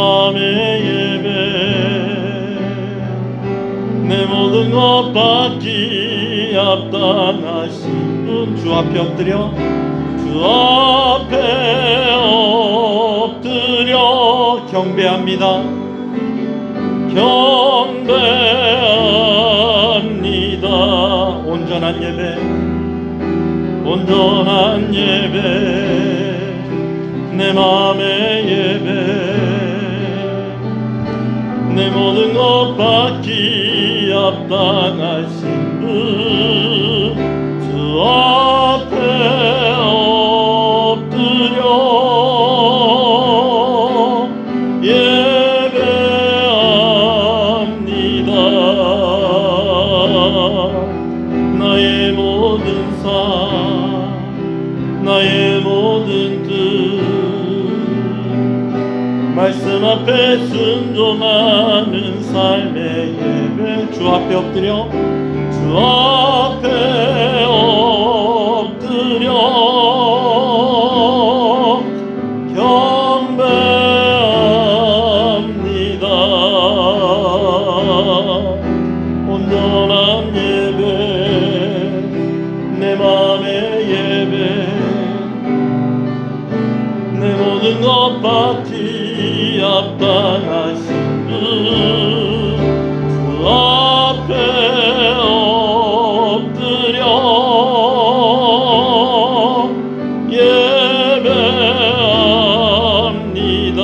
맘의 예배 내 모든 것 받기 합당하신 분 주 앞에 엎드려 주 앞에 엎드려 경배합니다. 경배합니다. 온전한 예배 내 맘의 예배 내 모든 것 받기 합당하신 분 주 앞에 엎드려 예배합니다. 나의 모든 삶 나의 모든 뜻 말씀 앞에 순종하는 삶의 예배 주 앞에 엎드려 주 앞에 엎드려 경배합니다. 온전한 예배 내 맘의 예배 내 모든 것 받기 합당하신 분 주 앞에 엎드려 예배합니다.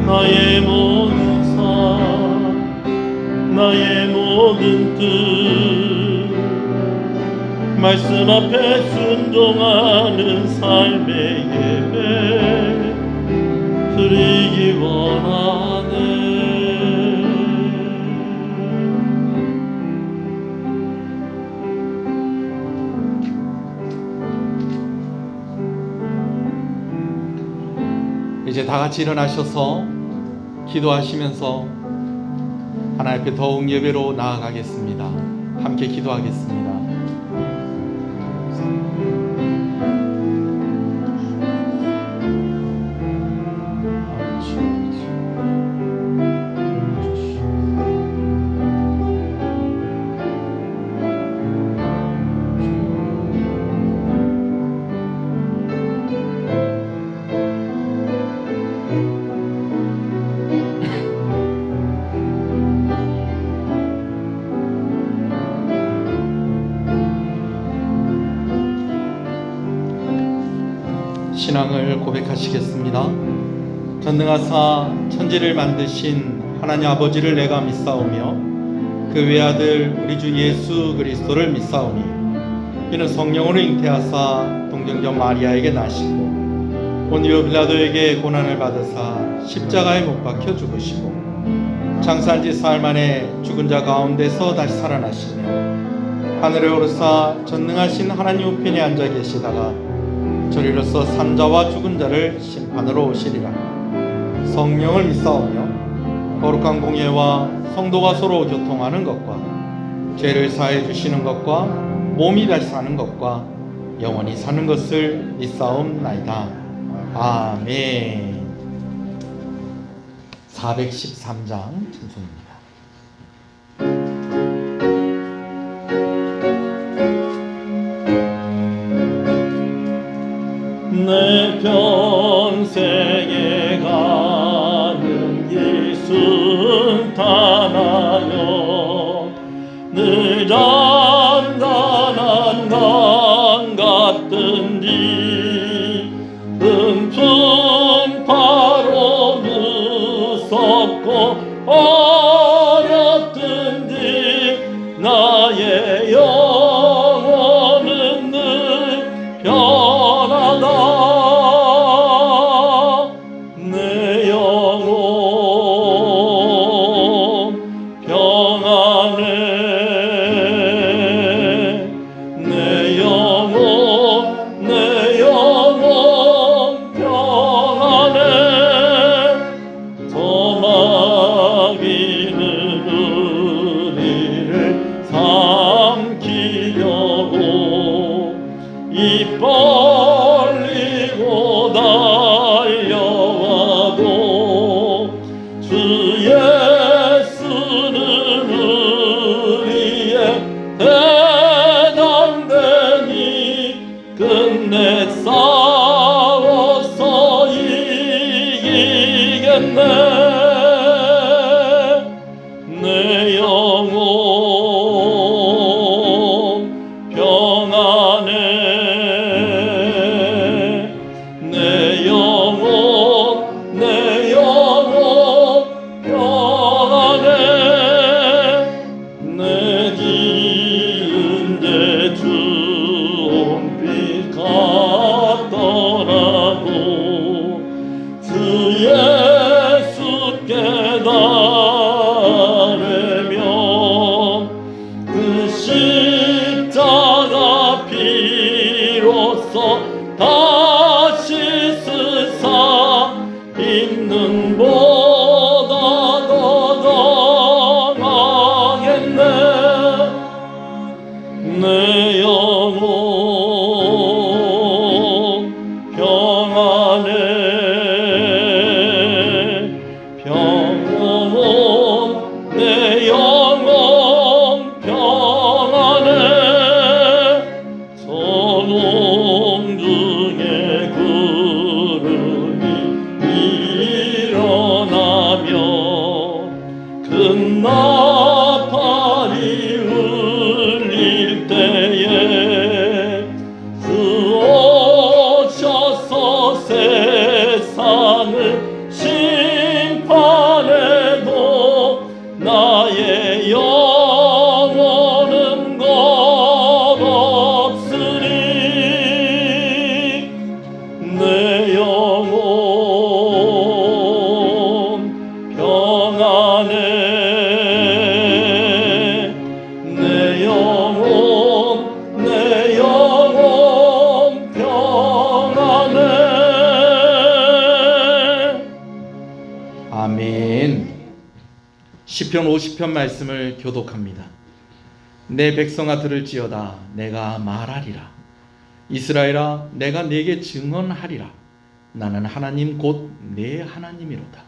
나의 모든 삶 나의 모든 뜻 말씀 앞에 순종하는 삶의 예배 드리기 원하네. 이제 다 같이 일어나셔서 기도하시면서 하나님 앞에 더욱 예배로 나아가겠습니다. 함께 기도하겠습니다. 신앙을 고백하시겠습니다. 전능하사 천지를 만드신 하나님 아버지를 내가 믿사오며 그 외아들 우리 주 예수 그리스도를 믿사오니 이는 성령으로 잉태하사 동정녀 마리아에게 나시고 본디오 빌라도에게 고난을 받으사 십자가에 못 박혀 죽으시고 장사한 지 사흘 만에 죽은 자 가운데서 다시 살아나시며 하늘에 오르사 전능하신 하나님 우편에 앉아 계시다가 저리로서 산자와 죽은 자를 심판으로 오시리라. 성령을 믿사오며 거룩한 공예와 성도가 서로 교통하는 것과 죄를 사해 주시는 것과 몸이 다시 사는 것과 영원히 사는 것을 믿사옵나이다. 아멘. 413장 찬송입니다. 내 평생에 가는 길 순탄하여 늘 잔잔한 강 같든지 풍파로 무섭고 어렵든지 나의 영혼은 늘 편하다. 내 영혼 평안해. 내 영혼 평안해 내 영혼 평안해 내 지은 죄 주홍빛 같더라도 주 예수께 달으면 그 십자가 피로써 다시 쓰사 있는 보다 더 강하겠네 내 영혼 평안해 내 영혼 평안해 소동 중에 구름이 일어나며 큰 나팔이 울릴 때에 주 오셔서 세상을 심판해도 나의 영혼은 겁없으리 내 영혼 평안해 내 영혼 평안해 아멘. 시편 50편 말씀을 교독합니다. 내 백성아 들을지어다 내가 말하리라. 이스라엘아 내가 네게 증언하리라. 나는 하나님 곧 내 하나님이로다.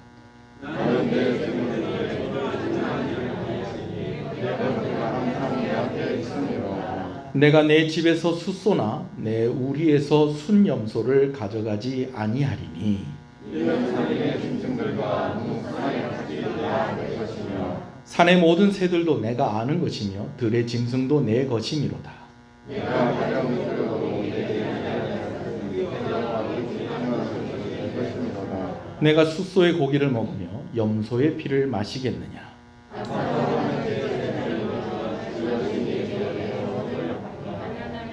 내가 내 집에서 숫소나 내 우리에서 순염소를 가져가지 아니하리니 산의 모든 새들도 내가 아는 것이며 들의 짐승도 내 것이미로다. 내가 숫소의 고기를 먹으며 염소의 피를 마시겠느냐.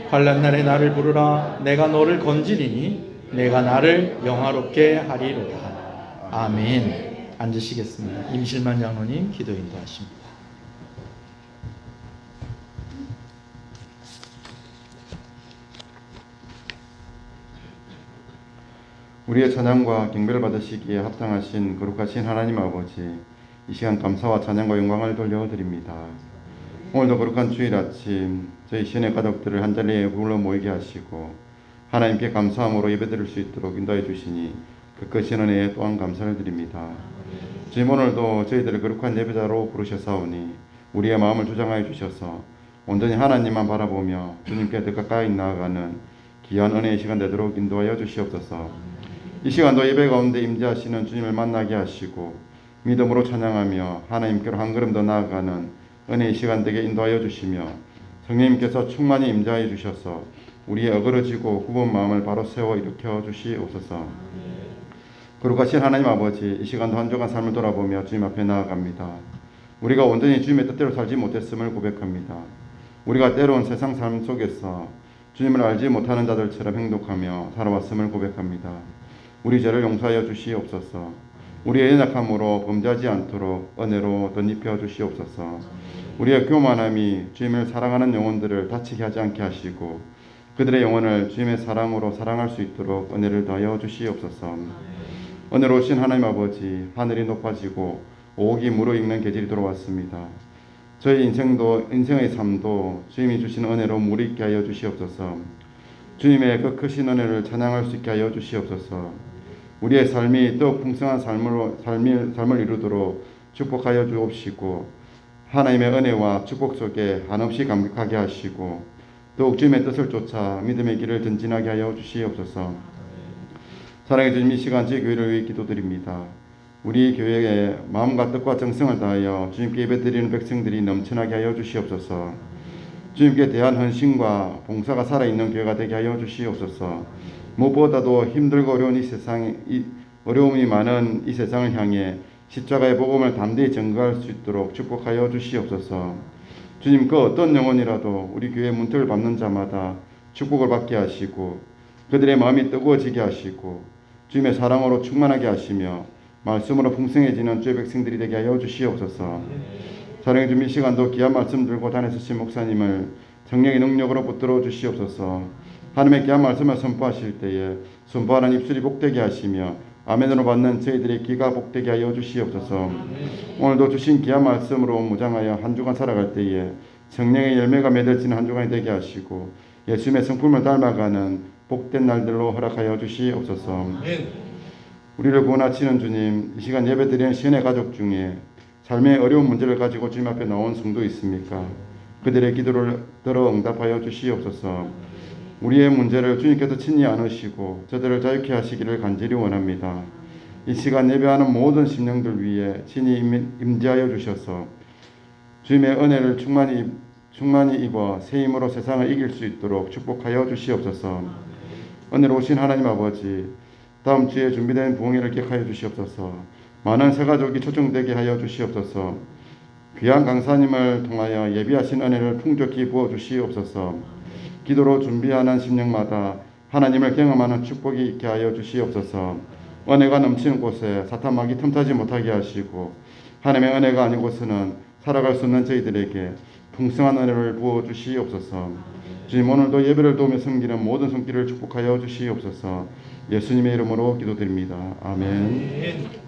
환난 날에 나를 부르라. 내가 너를 건지리니 내가 나를 영화롭게 하리로다. 아멘. 앉으시겠습니다. 임실만 장로님 기도 인도하십니다. 우리의 찬양과 경배를 받으시기에 합당하신 거룩하신 하나님 아버지, 이 시간 감사와 찬양과 영광을 돌려드립니다. 오늘도 거룩한 주일 아침 저희 시내 가족들을 한자리에 불러 모이게 하시고 하나님께 감사함으로 예배드릴 수 있도록 인도해 주시니 그 크신 은혜에 또한 감사를 드립니다. 주님, 오늘도 저희들을 거룩한 예배자로 부르셔사오니 우리의 마음을 주장하여 주셔서 온전히 하나님만 바라보며 주님께 더 가까이 나아가는 귀한 은혜의 시간 되도록 인도하여 주시옵소서. 이 시간도 예배 가운데 임재하시는 주님을 만나게 하시고 믿음으로 찬양하며 하나님께로 한 걸음 더 나아가는 은혜의 시간 되게 인도하여 주시며 성령님께서 충만히 임재하여 주셔서 우리의 어그러지고 굽은 마음을 바로 세워 일으켜 주시옵소서. 거룩하신 하나님 아버지, 이 시간도 한 주간 삶을 돌아보며 주님 앞에 나아갑니다. 우리가 온전히 주님의 뜻대로 살지 못했음을 고백합니다. 우리가 때로운 세상 삶 속에서 주님을 알지 못하는 자들처럼 행동하며 살아왔음을 고백합니다. 우리 죄를 용서하여 주시옵소서. 우리의 연약함으로 범죄하지 않도록 은혜로 덧입혀 주시옵소서. 우리의 교만함이 주님을 사랑하는 영혼들을 다치게 하지 않게 하시고 그들의 영혼을 주님의 사랑으로 사랑할 수 있도록 은혜를 더하여 주시옵소서. 은혜로우신 하나님 아버지, 하늘이 높아지고 오옥이 무르익는 계절이 돌아왔습니다. 저희 인생의 삶도 주님이 주시는 은혜로 무르익게 하여 주시옵소서. 주님의 그 크신 은혜를 찬양할 수 있게 하여 주시옵소서. 우리의 삶이 더욱 풍성한 삶을 이루도록 축복하여 주옵시고 하나님의 은혜와 축복 속에 한없이 감격하게 하시고 더욱 주님의 뜻을 쫓아 믿음의 길을 전진하게 하여 주시옵소서. 사랑해 주님, 이 시간 제 교회를 위해 기도드립니다. 우리 교회에 마음과 뜻과 정성을 다하여 주님께 예배드리는 백성들이 넘쳐나게 하여 주시옵소서. 주님께 대한 헌신과 봉사가 살아있는 교회가 되게 하여 주시옵소서. 무엇보다도 힘들고 어려움이 많은 이 세상을 향해 십자가의 복음을 담대히 전거할 수 있도록 축복하여 주시옵소서. 주님, 그 어떤 영혼이라도 우리 교회 문턱을 밟는 자마다 축복을 받게 하시고 그들의 마음이 뜨거워지게 하시고 주님의 사랑으로 충만하게 하시며 말씀으로 풍성해지는 주의 백성들이 되게 하여 주시옵소서. 사랑해 주님, 이 시간도 귀한 말씀 들고 다니시신 목사님을 성령의 능력으로 붙들어 주시옵소서. 하나님의 귀한 말씀을 선포하실 때에 선포하는 입술이 복되게 하시며 아멘으로 받는 저희들의 귀가 복되게 하여 주시옵소서. 오늘도 주신 귀한 말씀으로 무장하여 한 주간 살아갈 때에 성령의 열매가 맺어지는 한 주간이 되게 하시고 예수님의 성품을 닮아가는 복된 날들로 허락하여 주시옵소서. 우리를 구원하시는 주님, 이 시간 예배드리는 시은의 가족 중에 삶의 어려운 문제를 가지고 주님 앞에 나온 성도 있습니까? 그들의 기도를 들어 응답하여 주시옵소서. 우리의 문제를 주님께서 친히 안으시고 저들을 자유케 하시기를 간절히 원합니다. 이 시간 예배하는 모든 심령들 위에 친히 임재하여 주셔서 주님의 은혜를 충만히 입어 새 힘으로 세상을 이길 수 있도록 축복하여 주시옵소서. 은혜로우신 하나님 아버지, 다음 주에 준비된 부흥회를 기억하여 주시옵소서. 많은 새가족이 초청되게 하여 주시옵소서. 귀한 강사님을 통하여 예비하신 은혜를 풍족히 부어 주시옵소서. 기도로 준비하는 심령마다 하나님을 경험하는 축복이 있게 하여 주시옵소서. 은혜가 넘치는 곳에 사탄 마귀 틈타지 못하게 하시고 하나님의 은혜가 아닌 곳에는 살아갈 수 없는 저희들에게 풍성한 은혜를 부어 주시옵소서. 주님, 오늘도 예배를 도우며 섬기는 모든 손길을 축복하여 주시옵소서. 예수님의 이름으로 기도드립니다. 아멘.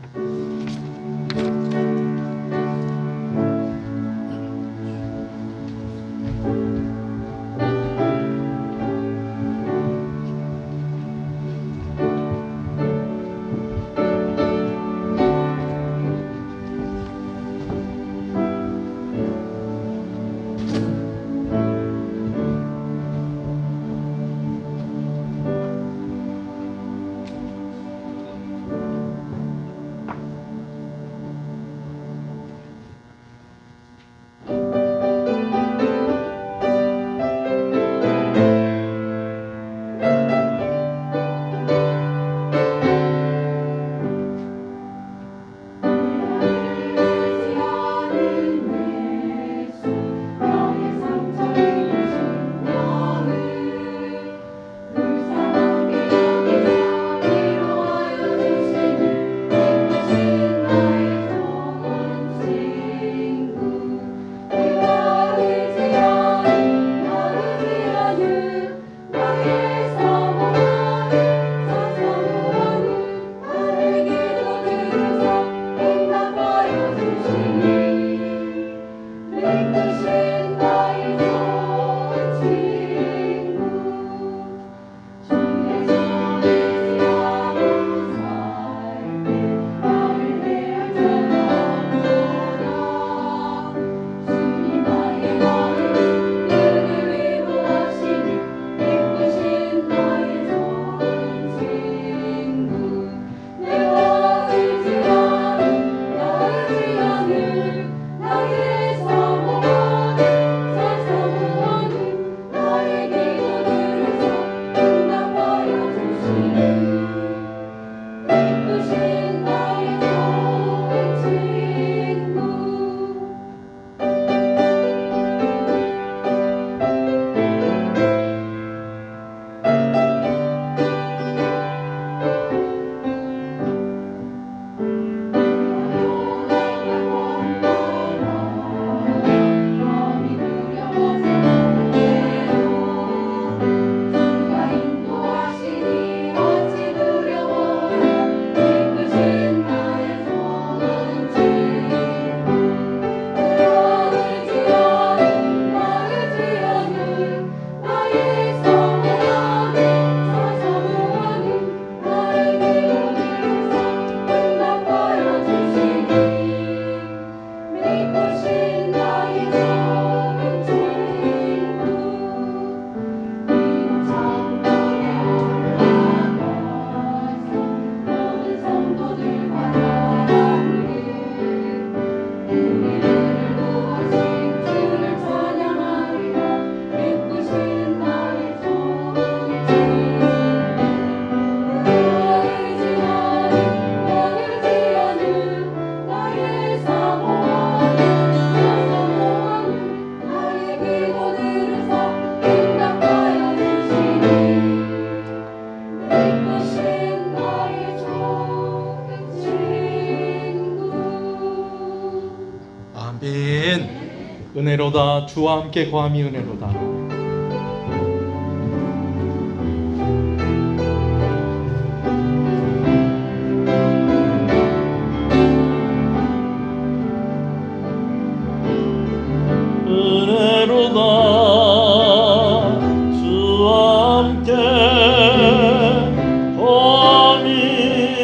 은혜로다. 주와 함께 거함이 은혜로다. 은혜로다 주와 함께 거함이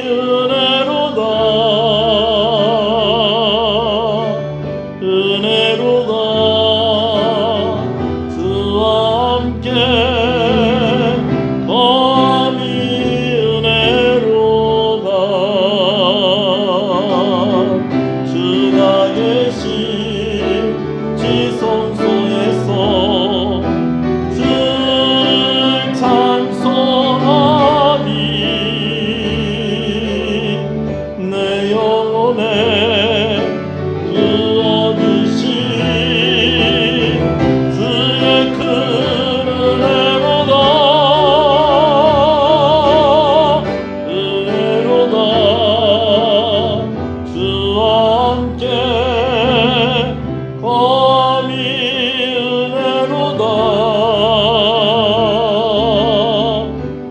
은혜로다 은혜로다 주와 함께 거함이 은혜로다 주가 계신 지성소에서 주를 찬송하니 내 영혼에 그 얻으신 주의 큰 은혜로다 은혜로다 주와 함께 거함이 은혜로다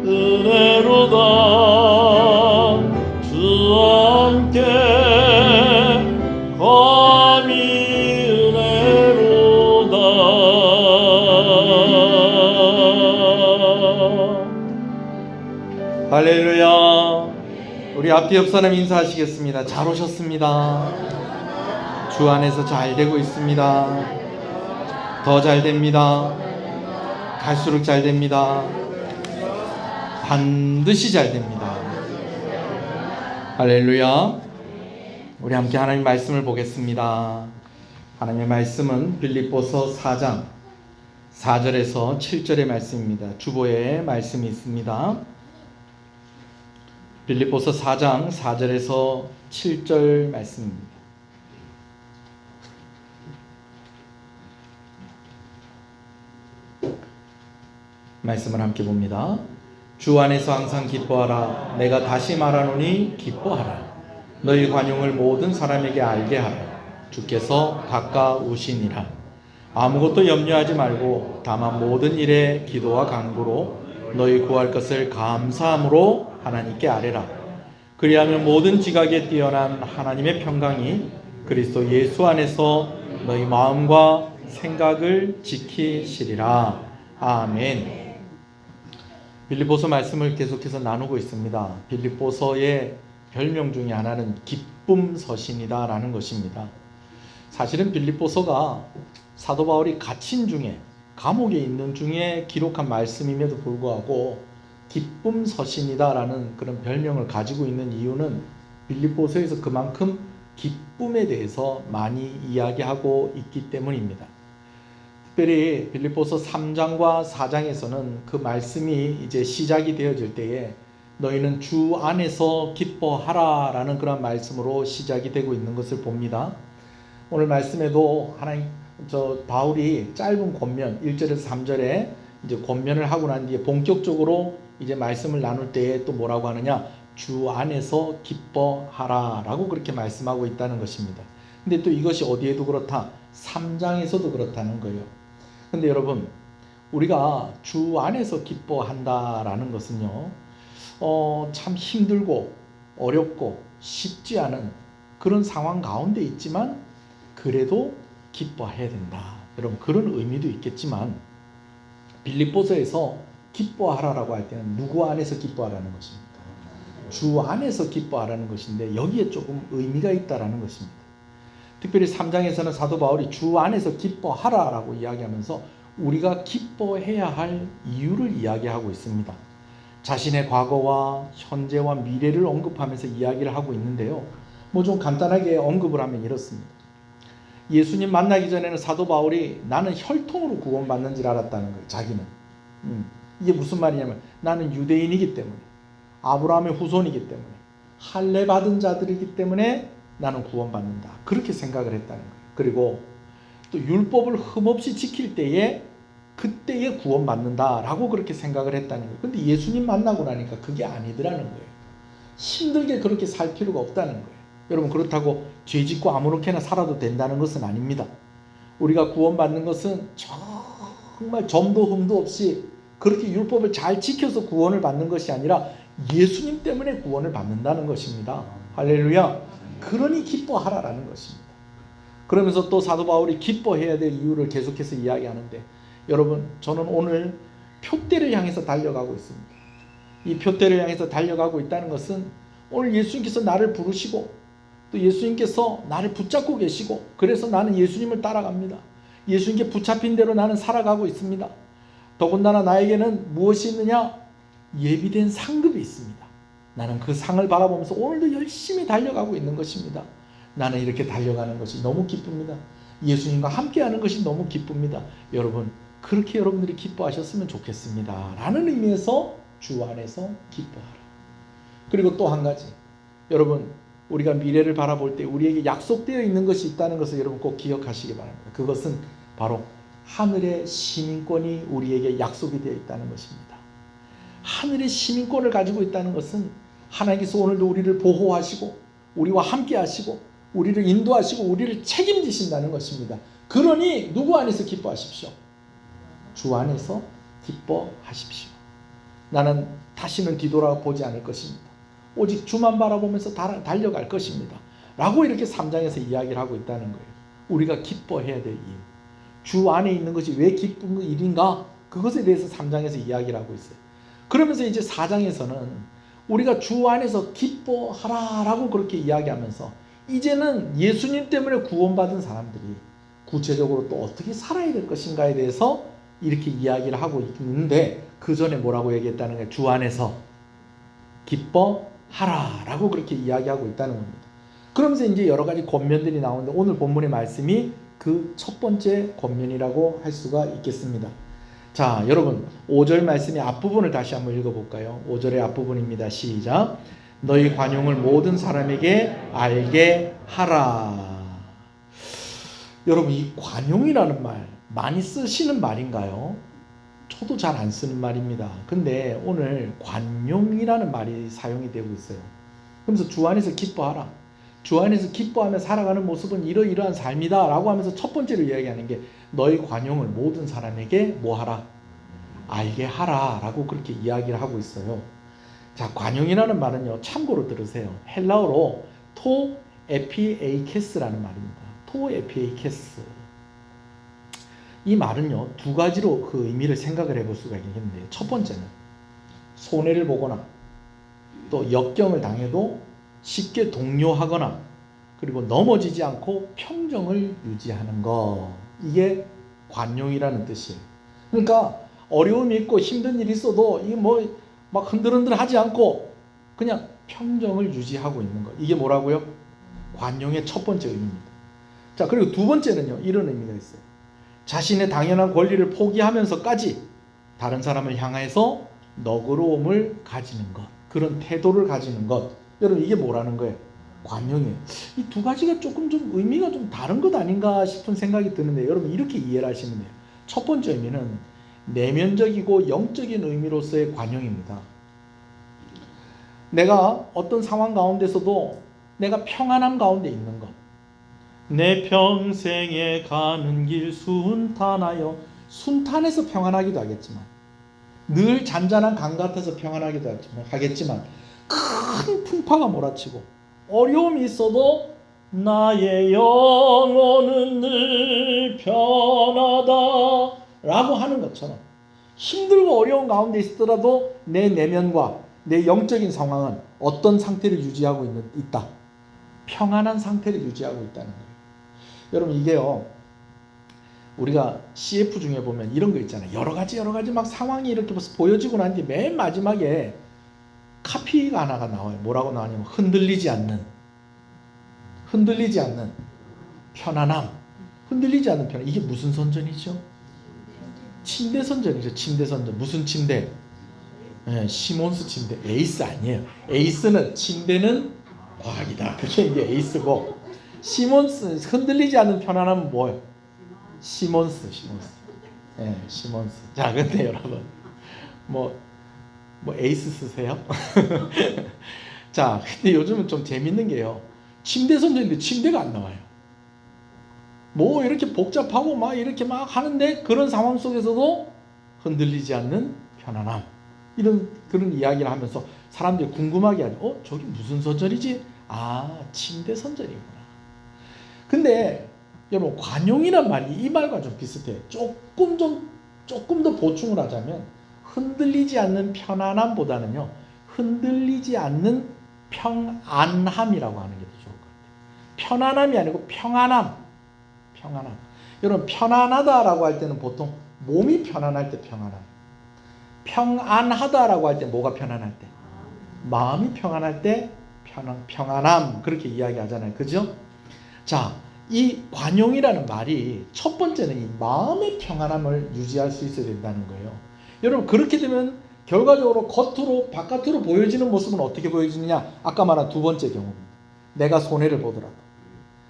은혜로다 주와 함께 거함이 은혜로다 할렐루야. 우리 앞뒤 옆 사람 인사하시겠습니다. 잘 오셨습니다. 주 안에서 잘 되고 있습니다. 더 잘 됩니다. 갈수록 잘 됩니다. 반드시 잘 됩니다. 할렐루야. 우리 함께 하나님 말씀을 보겠습니다. 하나님의 말씀은 빌립보서 4장 4절에서 7절의 말씀입니다. 주보에 말씀이 있습니다. 빌립보서 4장 4절에서 7절 말씀입니다. 말씀을 함께 봅니다. 주 안에서 항상 기뻐하라. 내가 다시 말하노니 기뻐하라. 너희 관용을 모든 사람에게 알게 하라. 주께서 가까우시니라. 아무것도 염려하지 말고 다만 모든 일에 기도와 간구로 너희 구할 것을 감사함으로 하나님께 아뢰라. 그리하면 모든 지각에 뛰어난 하나님의 평강이 그리스도 예수 안에서 너희 마음과 생각을 지키시리라. 아멘. 빌립보서 말씀을 계속해서 나누고 있습니다. 빌립보서의 별명 중에 하나는 기쁨 서신이다 라는 것입니다. 사실은 빌립보서가 사도 바울이 갇힌 중에, 감옥에 있는 중에 기록한 말씀임에도 불구하고 기쁨 서신이다 라는 그런 별명을 가지고 있는 이유는 빌립보서에서 그만큼 기쁨에 대해서 많이 이야기하고 있기 때문입니다. 특별히 빌립보서 3장과 4장에서는 그 말씀이 이제 시작이 되어질 때에 너희는 주 안에서 기뻐하라 라는 그런 말씀으로 시작이 되고 있는 것을 봅니다. 오늘 말씀에도 바울이 짧은 권면 1절에서 3절에 이제 권면을 하고 난 뒤에 본격적으로 이제 말씀을 나눌 때에 또 뭐라고 하느냐, 주 안에서 기뻐하라 라고 그렇게 말씀하고 있다는 것입니다. 근데 또 이것이 어디에도 그렇다, 3장에서도 그렇다는 거예요. 근데 여러분, 우리가 주 안에서 기뻐한다라는 것은요, 참 힘들고 어렵고 쉽지 않은 그런 상황 가운데 있지만 그래도 기뻐해야 된다. 여러분, 그런 의미도 있겠지만 빌립보서에서 기뻐하라라고 할 때는 누구 안에서 기뻐하라는 것입니까? 주 안에서 기뻐하라는 것인데 여기에 조금 의미가 있다라는 것입니다. 특별히 3장에서는 사도 바울이 주 안에서 기뻐하라라고 이야기하면서 우리가 기뻐해야 할 이유를 이야기하고 있습니다. 자신의 과거와 현재와 미래를 언급하면서 이야기를 하고 있는데요. 뭐 좀 간단하게 언급을 하면 이렇습니다. 예수님 만나기 전에는 사도 바울이 나는 혈통으로 구원받는 줄 알았다는 거예요. 자기는. 이게 무슨 말이냐면 나는 유대인이기 때문에, 아브라함의 후손이기 때문에, 할례 받은 자들이기 때문에 나는 구원받는다. 그렇게 생각을 했다는 거예요. 그리고 또 율법을 흠없이 지킬 때에 그때에 구원받는다라고 그렇게 생각을 했다는 거예요. 근데 예수님 만나고 나니까 그게 아니더라는 거예요. 힘들게 그렇게 살 필요가 없다는 거예요. 여러분, 그렇다고 죄 짓고 아무렇게나 살아도 된다는 것은 아닙니다. 우리가 구원받는 것은 정말 점도 흠도 없이 그렇게 율법을 잘 지켜서 구원을 받는 것이 아니라 예수님 때문에 구원을 받는다는 것입니다. 할렐루야. 그러니 기뻐하라라는 것입니다. 그러면서 또 사도 바울이 기뻐해야 될 이유를 계속해서 이야기하는데, 여러분, 저는 오늘 표대를 향해서 달려가고 있습니다. 이 표대를 향해서 달려가고 있다는 것은 오늘 예수님께서 나를 부르시고 또 예수님께서 나를 붙잡고 계시고, 그래서 나는 예수님을 따라갑니다. 예수님께 붙잡힌 대로 나는 살아가고 있습니다. 더군다나 나에게는 무엇이 있느냐? 예비된 상급이 있습니다. 나는 그 상을 바라보면서 오늘도 열심히 달려가고 있는 것입니다. 나는 이렇게 달려가는 것이 너무 기쁩니다. 예수님과 함께하는 것이 너무 기쁩니다. 여러분, 그렇게 여러분들이 기뻐하셨으면 좋겠습니다. 라는 의미에서 주 안에서 기뻐하라. 그리고 또 한 가지, 여러분, 우리가 미래를 바라볼 때 우리에게 약속되어 있는 것이 있다는 것을 여러분 꼭 기억하시기 바랍니다. 그것은 바로 하늘의 시민권이 우리에게 약속이 되어 있다는 것입니다. 하늘의 시민권을 가지고 있다는 것은 하나님께서 오늘도 우리를 보호하시고 우리와 함께 하시고 우리를 인도하시고 우리를 책임지신다는 것입니다. 그러니 누구 안에서 기뻐하십시오? 주 안에서 기뻐하십시오. 나는 다시는 뒤돌아보지 않을 것입니다. 오직 주만 바라보면서 달려갈 것입니다. 라고 이렇게 3장에서 이야기를 하고 있다는 거예요. 우리가 기뻐해야 될 이유, 주 안에 있는 것이 왜 기쁜 일인가, 그것에 대해서 3장에서 이야기를 하고 있어요. 그러면서 이제 4장에서는 우리가 주 안에서 기뻐하라 라고 그렇게 이야기하면서 이제는 예수님 때문에 구원받은 사람들이 구체적으로 또 어떻게 살아야 될 것인가에 대해서 이렇게 이야기를 하고 있는데, 그 전에 뭐라고 얘기했다는 거예요? 주 안에서 기뻐하라 라고 그렇게 이야기하고 있다는 겁니다. 그러면서 이제 여러 가지 권면들이 나오는데, 오늘 본문의 말씀이 그 첫 번째 권면이라고 할 수가 있겠습니다. 자, 여러분, 5절 말씀의 앞부분을 다시 한번 읽어볼까요? 5절의 앞부분입니다. 시작. 너희 관용을 모든 사람에게 알게 하라. 여러분, 이 관용이라는 말 많이 쓰시는 말인가요? 저도 잘 안 쓰는 말입니다. 근데 오늘 관용이라는 말이 사용이 되고 있어요. 그러면서 주 안에서 기뻐하라. 주 안에서 기뻐하며 살아가는 모습은 이러이러한 삶이다 라고 하면서 첫 번째로 이야기하는 게 너희 관용을 모든 사람에게 뭐하라? 알게 하라 라고 그렇게 이야기를 하고 있어요. 자, 관용이라는 말은요, 참고로 들으세요. 헬라어로 토 에피에이케스라는 말입니다. 토 에피에이케스. 이 말은요, 두 가지로 그 의미를 생각을 해볼 수가 있겠는데요. 첫 번째는 손해를 보거나 또 역경을 당해도 쉽게 동요하거나 그리고 넘어지지 않고 평정을 유지하는 것, 이게 관용이라는 뜻이에요. 그러니까 어려움이 있고 힘든 일이 있어도 이게 뭐 막 흔들흔들 하지 않고 그냥 평정을 유지하고 있는 것, 이게 뭐라고요? 관용의 첫 번째 의미입니다. 자, 그리고 두 번째는요, 이런 의미가 있어요. 자신의 당연한 권리를 포기하면서까지 다른 사람을 향해서 너그러움을 가지는 것, 그런 태도를 가지는 것. 여러분, 이게 뭐라는 거예요? 관용이에요. 이 두 가지가 조금 좀 의미가 좀 다른 것 아닌가 싶은 생각이 드는데, 여러분 이렇게 이해를 하시면 돼요. 첫 번째 의미는 내면적이고 영적인 의미로서의 관용입니다. 내가 어떤 상황 가운데서도 내가 평안함 가운데 있는 것, 내 평생에 가는 길 순탄하여, 순탄해서 평안하기도 하겠지만, 늘 잔잔한 강 같아서 평안하기도 하겠지만, 큰 풍파가 몰아치고 어려움이 있어도 나의 영혼은 늘 편하다 라고 하는 것처럼, 힘들고 어려운 가운데 있더라도 내 내면과 내 영적인 상황은 어떤 상태를 유지하고 있다? 평안한 상태를 유지하고 있다는 거예요. 여러분, 이게요, 우리가 CF 중에 보면 이런 거 있잖아요. 여러 가지 막 상황이 이렇게 보여지고 난 뒤 맨 마지막에 카피가 하나가 나와요. 뭐라고 나오냐면 흔들리지 않는 편안함. 흔들리지 않는 편안함. 이게 무슨 선전이죠? 침대 선전이죠. 침대 선전. 무슨 침대? 네, 시몬스 침대. 에이스 아니에요. 에이스는, 침대는 과학이다. 그게 이제 에이스고, 시몬스, 흔들리지 않는 편안함은 뭐예요? 시몬스. 네, 시몬스. 자, 근데 여러분, 뭐 에이스 쓰세요? 자, 근데 요즘은 좀 재밌는 게요, 침대 선전인데 침대가 안 나와요. 뭐 이렇게 복잡하고 막 이렇게 막 하는데 그런 상황 속에서도 흔들리지 않는 편안함. 이런 그런 이야기를 하면서 사람들이 궁금하게 하죠. 저기 무슨 서절이지? 침대 선절이구나. 근데 여러분 관용이란 말이 이 말과 좀 비슷해요. 조금 더 보충을 하자면 흔들리지 않는 편안함보다는요. 흔들리지 않는 평안함이라고 하는 게 더 좋을 것 같아요. 편안함이 아니고 평안함. 여러분 편안하다라고 할 때는 보통 몸이 편안할 때 평안함. 평안하다라고 할 때 뭐가 편안할 때? 마음이 평안할 때 평안함. 그렇게 이야기하잖아요. 그죠? 자, 이 관용이라는 말이 첫 번째는 이 마음의 평안함을 유지할 수 있어야 된다는 거예요. 여러분 그렇게 되면 결과적으로 겉으로 바깥으로 보여지는 모습은 어떻게 보여지느냐? 아까 말한 두 번째 경우. 내가 손해를 보더라도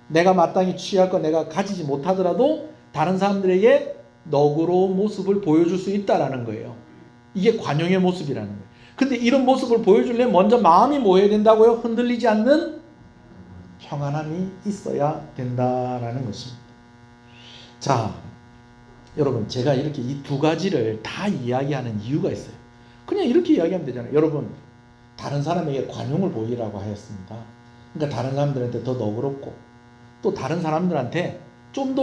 내가 마땅히 취할 거 내가 가지지 못하더라도 다른 사람들에게 너그러운 모습을 보여줄 수 있다라는 거예요. 이게 관용의 모습이라는 거예요. 근데 이런 모습을 보여주려면 먼저 마음이 뭐 해야 된다고요? 흔들리지 않는 평안함이 있어야 된다라는 것입니다. 자, 여러분 제가 이렇게 이 두 가지를 다 이야기하는 이유가 있어요. 그냥 이렇게 이야기하면 되잖아요. 여러분 다른 사람에게 관용을 보이라고 하였습니다. 그러니까 다른 사람들한테 더 너그럽고 또 다른 사람들한테 좀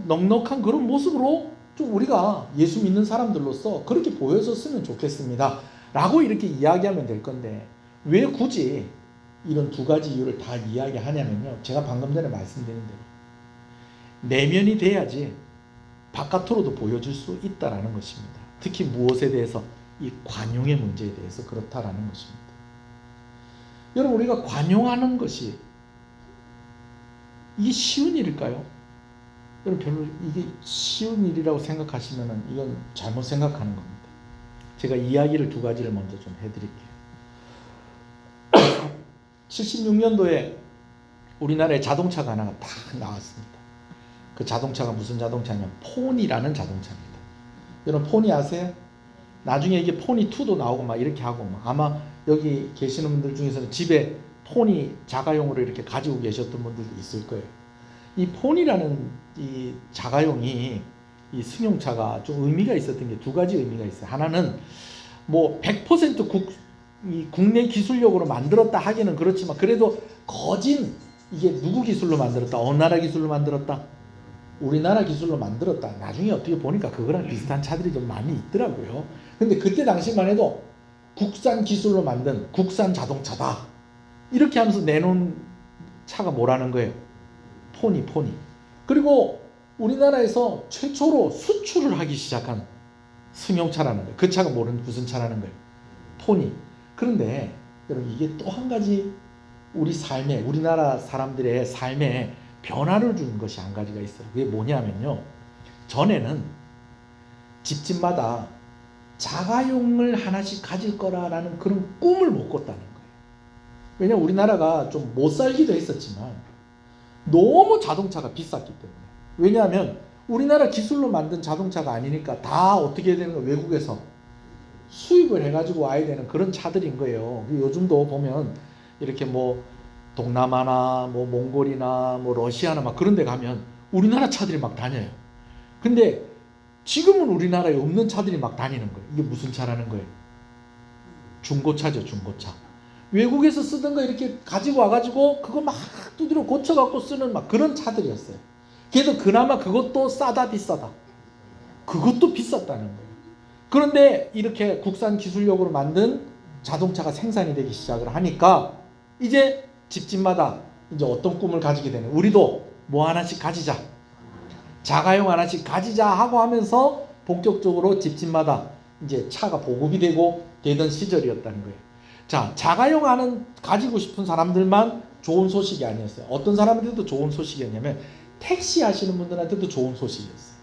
넉넉한 그런 모습으로 좀 우리가 예수 믿는 사람들로서 그렇게 보여줬으면 좋겠습니다. 라고 이렇게 이야기하면 될 건데 왜 굳이 이런 두 가지 이유를 다 이야기하냐면요. 제가 방금 전에 말씀드린 대로 내면이 돼야지 바깥으로도 보여줄 수 있다라는 것입니다. 특히 무엇에 대해서? 이 관용의 문제에 대해서 그렇다라는 것입니다. 여러분 우리가 관용하는 것이 이게 쉬운 일일까요? 여러분 별로 이게 쉬운 일이라고 생각하시면 이건 잘못 생각하는 겁니다. 제가 이야기를 두 가지를 먼저 좀 해드릴게요. 76년도에 우리나라에 자동차가 하나가 딱 나왔습니다. 그 자동차가 무슨 자동차냐면 폰이라는 자동차입니다. 여러분 폰이 아세요? 나중에 이게 폰이 2도 나오고 막 이렇게 하고 아마 여기 계시는 분들 중에서는 집에 폰이 자가용으로 이렇게 가지고 계셨던 분들도 있을 거예요. 이 폰이라는 이 자가용이 이 승용차가 좀 의미가 있었던 게 두 가지 의미가 있어요. 하나는 뭐 100% 국내 기술력으로 만들었다 하기는 그렇지만 그래도 거진 이게 누구 기술로 만들었다? 어느 나라 기술로 만들었다? 우리나라 기술로 만들었다. 나중에 어떻게 보니까 그거랑 비슷한 차들이 좀 많이 있더라고요. 근데 그때 당시만 해도 국산 기술로 만든 국산 자동차다. 이렇게 하면서 내놓은 차가 뭐라는 거예요? 폰이. 그리고 우리나라에서 최초로 수출을 하기 시작한 승용차라는 거예요. 그 차가 무슨 차라는 거예요? 폰이. 그런데 여러분 이게 또 한 가지 우리나라 사람들의 삶에 변화를 주는 것이 한 가지가 있어요. 그게 뭐냐면요. 전에는 집집마다 자가용을 하나씩 가질 거라는 그런 꿈을 못 꿨다는 거예요. 왜냐하면 우리나라가 좀 못 살기도 했었지만 너무 자동차가 비쌌기 때문에. 왜냐하면 우리나라 기술로 만든 자동차가 아니니까 다 어떻게 해야 되는 거예요? 외국에서 수입을 해가지고 와야 되는 그런 차들인 거예요. 요즘도 보면 이렇게 뭐 동남아나 뭐 몽골이나 뭐 러시아나 막 그런 데 가면 우리나라 차들이 막 다녀요. 근데 지금은 우리나라에 없는 차들이 막 다니는 거예요. 이게 무슨 차라는 거예요? 중고차죠, 중고차. 외국에서 쓰던 거 이렇게 가지고 와가지고 그거 막 두드려 고쳐갖고 쓰는 막 그런 차들이었어요. 그래도 그나마 그것도 싸다 비싸다. 그것도 비쌌다는 거예요. 그런데 이렇게 국산 기술력으로 만든 자동차가 생산이 되기 시작을 하니까 이제 집집마다 이제 어떤 꿈을 가지게 되는, 우리도 뭐 하나씩 가지자, 자가용 하나씩 가지자 하고 하면서 본격적으로 집집마다 이제 차가 보급이 되던 시절이었다는 거예요. 자, 자가용 하는 가지고 싶은 사람들만 좋은 소식이 아니었어요. 어떤 사람들도 좋은 소식이었냐면 택시 하시는 분들한테도 좋은 소식이었어요.